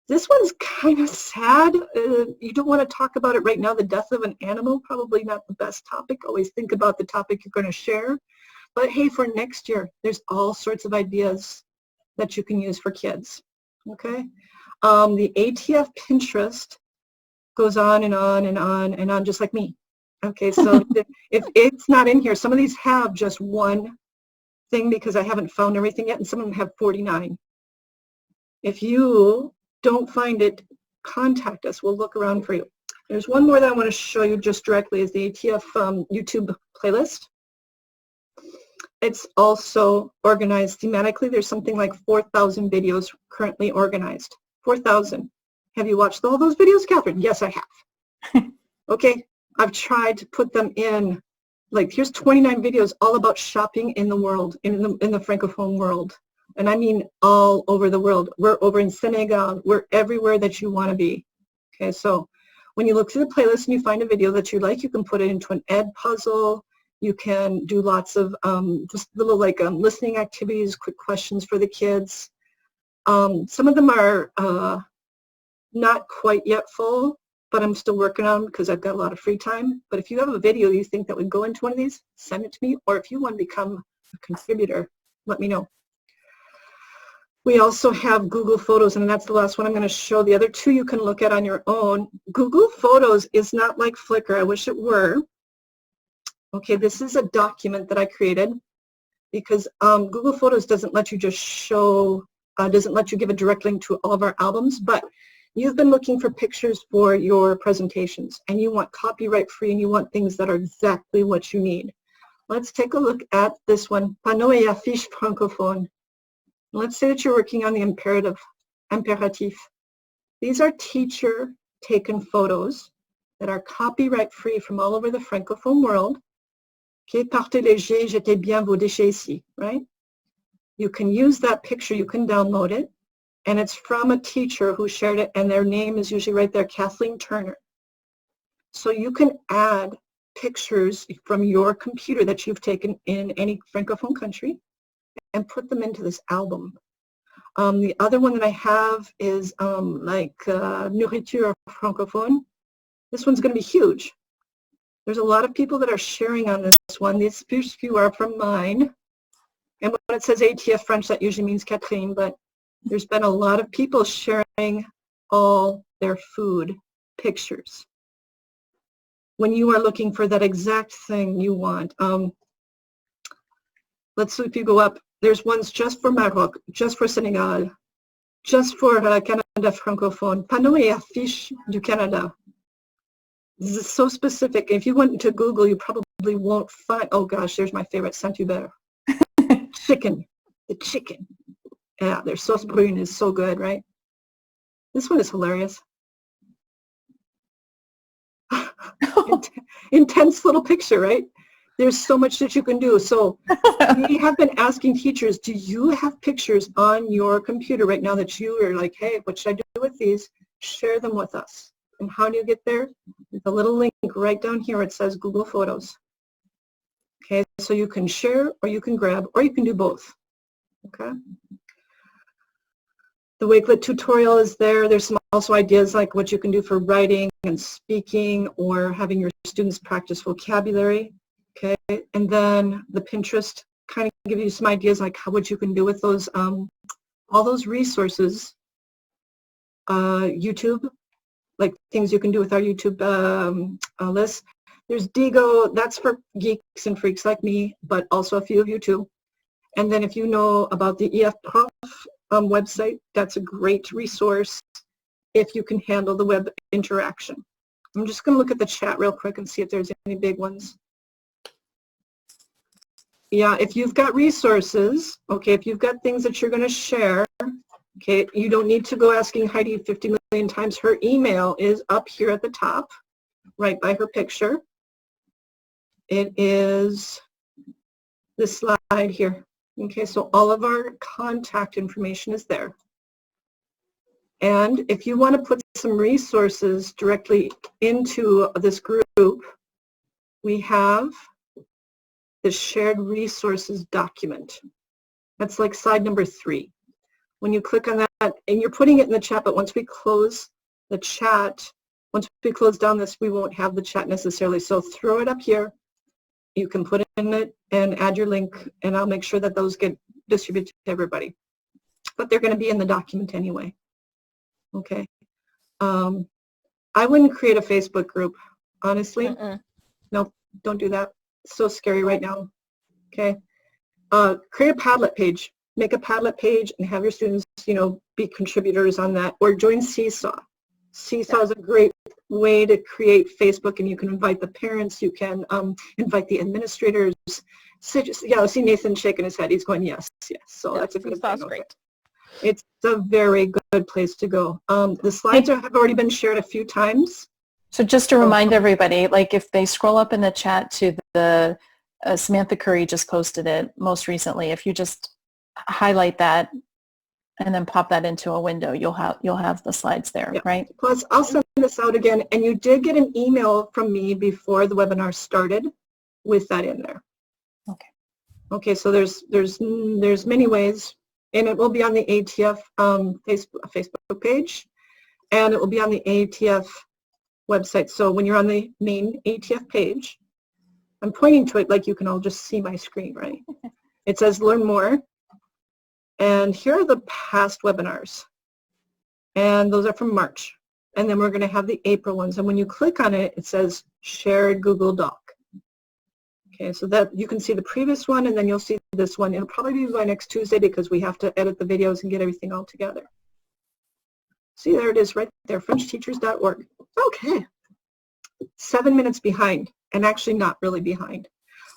This one's kind of sad. You don't want to talk about it right now. The death of an animal, probably not the best topic. Always think about the topic you're going to share. But hey, for next year, there's all sorts of ideas that you can use for kids. Okay? The ATF Pinterest goes on and on and on and on, just like me. Okay, so if it's not in here, some of these have just one thing because I haven't found everything yet, and some of them have 49. If you don't find it, contact us. We'll look around for you. There's one more that I want to show you just directly is the ATF YouTube playlist. It's also organized thematically. There's something like 4,000 videos currently organized. 4,000. Have you watched all those videos, Catherine? Yes, I have. Okay, I've tried to put them in. Like, here's 29 videos all about shopping in the world, in the Francophone world. And I mean all over the world. We're over in Senegal. We're everywhere that you want to be. Okay, so when you look through the playlist and you find a video that you like, you can put it into an ed puzzle. You can do lots of just little like listening activities, quick questions for the kids. Some of them are not quite yet full, but I'm still working on them because I've got a lot of free time. But if you have a video you think that would go into one of these, send it to me. Or if you want to become a contributor, let me know. We also have Google Photos, and that's the last one I'm going to show. The other two you can look at on your own. Google Photos is not like Flickr. I wish it were. Okay, this is a document that I created because Google Photos doesn't let you just show, doesn't let you give a direct link to all of our albums, but you've been looking for pictures for your presentations, and you want copyright free, and you want things that are exactly what you need. Let's take a look at this one, Panneau et affiches francophones. Let's say that you're working on the imperatif. These are teacher-taken photos that are copyright-free from all over the Francophone world. Okay, partez léger, jetez bien vos déchets ici, right? You can use that picture, you can download it, and it's from a teacher who shared it, and their name is usually right there, Kathleen Turner. So you can add pictures from your computer that you've taken in any Francophone country and put them into this album. The other one that I have is Nourriture Francophone. This one's going to be huge. There's a lot of people that are sharing on this one. These first few are from mine. And when it says ATF French, that usually means Catherine, but there's been a lot of people sharing all their food pictures. When you are looking for that exact thing you want, let's see if you go up. There's ones just for Maroc, just for Senegal, just for Canada francophone, Panneau et affiches du Canada. This is so specific. If you went to Google, you probably won't find, oh gosh, there's my favorite, Saint-Hubert. Chicken, the chicken. Yeah, their sauce brune is so good, right? This one is hilarious. Intense little picture, right? There's so much that you can do. So we have been asking teachers, do you have pictures on your computer right now that you are like, hey, what should I do with these? Share them with us. And how do you get there? The little link right down here, it says Google Photos. Okay, so you can share or you can grab or you can do both. Okay. The Wakelet tutorial is there. There's some also ideas like what you can do for writing and speaking or having your students practice vocabulary. Okay, and then the Pinterest kind of give you some ideas like what you can do with those, all those resources. YouTube, like things you can do with our YouTube list. There's Digo, that's for geeks and freaks like me, but also a few of you too. And then if you know about the EF Prof website, that's a great resource if you can handle the web interaction. I'm just going to look at the chat real quick and see if there's any big ones. Yeah, if you've got resources, okay, if you've got things that you're going to share, okay, you don't need to go asking Heidi 50 million times. Her email is up here at the top, right by her picture. It is this slide here. Okay, so all of our contact information is there. And if you want to put some resources directly into this group, we have the shared resources document. That's like slide number 3. When you click on that, and you're putting it in the chat, but once we close the chat, once we close down this, we won't have the chat necessarily. So throw it up here. You can put it in it and add your link, and I'll make sure that those get distributed to everybody. But they're going to be in the document anyway. Okay. I wouldn't create a Facebook group, honestly. No, don't do that. It's so scary right now. Okay. Create a Padlet page. make a Padlet page and have your students, be contributors on that, or join Seesaw. Seesaw is a great way to create Facebook, and you can invite the parents, you can invite the administrators. So I see Nathan shaking his head. He's going, yes. So that's a good Seesaw's thing. Great. It's a very good place to go. The slides have already been shared a few times. So just to remind everybody, like if they scroll up in the chat to the Samantha Curry just posted it most recently. If you just highlight that and then pop that into a window, you'll have the slides there, right? Plus, I'll send this out again, and you did get an email from me before the webinar started with that in there. Okay. Okay, so there's many ways, and it will be on the AATF Facebook page, and it will be on the AATF website. So when you're on the main AATF page, I'm pointing to it like you can all just see my screen, right? It says learn more. And here are the past webinars. And those are from March. And then we're going to have the April ones. And when you click on it, it says shared Google Doc. Okay, so that you can see the previous one, and then you'll see this one. It'll probably be by next Tuesday because we have to edit the videos and get everything all together. See, there it is right there, FrenchTeachers.org. Okay, 7 minutes behind, and actually not really behind.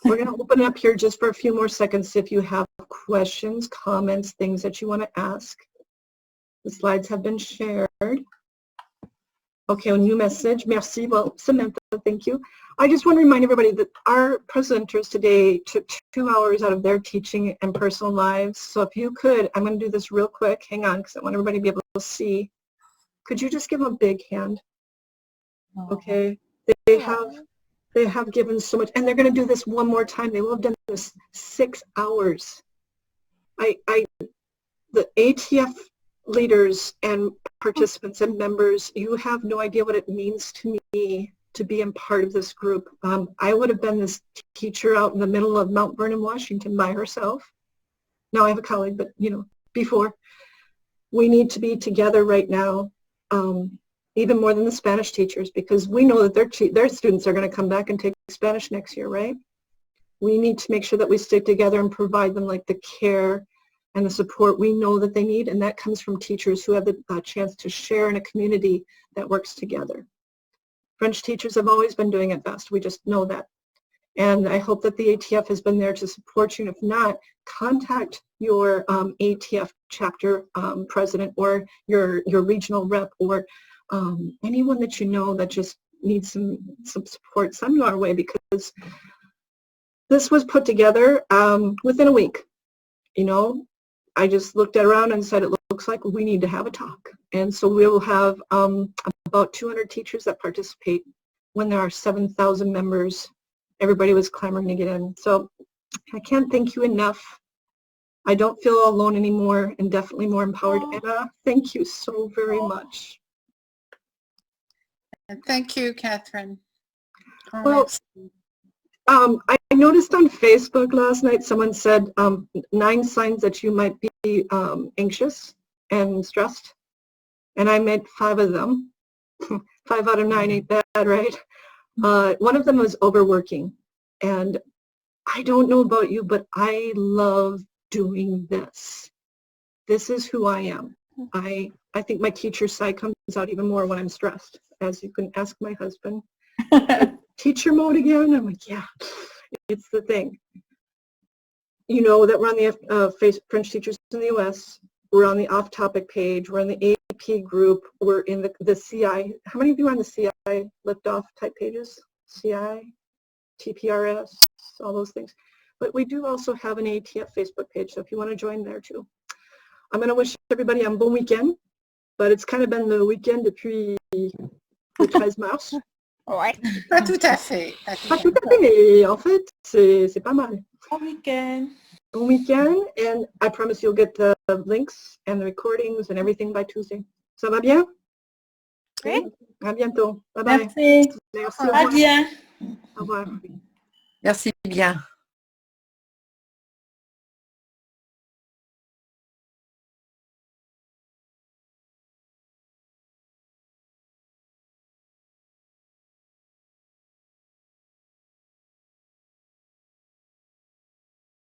We're going to open it up here just for a few more seconds if you have questions, comments, things that you want to ask. The slides have been shared. Okay, a new message. Merci. Well, Samantha, thank you. I just want to remind everybody that our presenters today took 2 hours out of their teaching and personal lives. So if you could, I'm going to do this real quick. Hang on, because I want everybody to be able to see. Could you just give them a big hand? Okay. They have given so much, and they're going to do this one more time. They will have done this 6 hours. The ATF leaders and participants and members, you have no idea what it means to me to be a part of this group. I would have been this teacher out in the middle of Mount Vernon, Washington by herself. Now I have a colleague, but before. We need to be together right now. Even more than the Spanish teachers, because we know that their students are going to come back and take Spanish next year, right? We need to make sure that we stick together and provide them like the care and the support we know that they need, and that comes from teachers who have the chance to share in a community that works together. French teachers have always been doing it best. We just know that. And I hope that the ATF has been there to support you. And if not, contact your ATF chapter president or your regional rep or anyone that you know that just needs some support. Send our way, because this was put together within a week. I just looked around and said, it looks like we need to have a talk. And so we will have about 200 teachers that participate when there are 7,000 members. Everybody was clamoring to get in. So I can't thank you enough. I don't feel alone anymore, and definitely more empowered. Anna, thank you so very much. And thank you, Catherine. Well, I noticed on Facebook last night someone said 9 signs that you might be anxious and stressed, and I made 5 of them. 5 out of 9 ain't bad, right? One of them was overworking, and I don't know about you, but I love doing this. This is who I am. I think my teacher side comes out even more when I'm stressed, as you can ask my husband. Teacher mode again? I'm like, yeah, it's the thing. You know that we're on the French Teachers in the U.S. We're on the off-topic page. We're in the AP group. We're in the CI. How many of you are on the CI lift-off type pages? CI, TPRS, all those things. But we do also have an ATF Facebook page, so if you want to join there too. I'm going to wish everybody un bon week-end, but it's kind of been the week-end depuis le 13 mars. Ouais. Pas tout à fait. Pas tout à fait, mais en fait, c'est pas mal. Bon weekend. Bon weekend, and I promise you'll get the links and the recordings and everything by Tuesday. Ça va bien? Oui. À bientôt. Bye bye. Merci. Merci. À bien. Au revoir. Merci bien.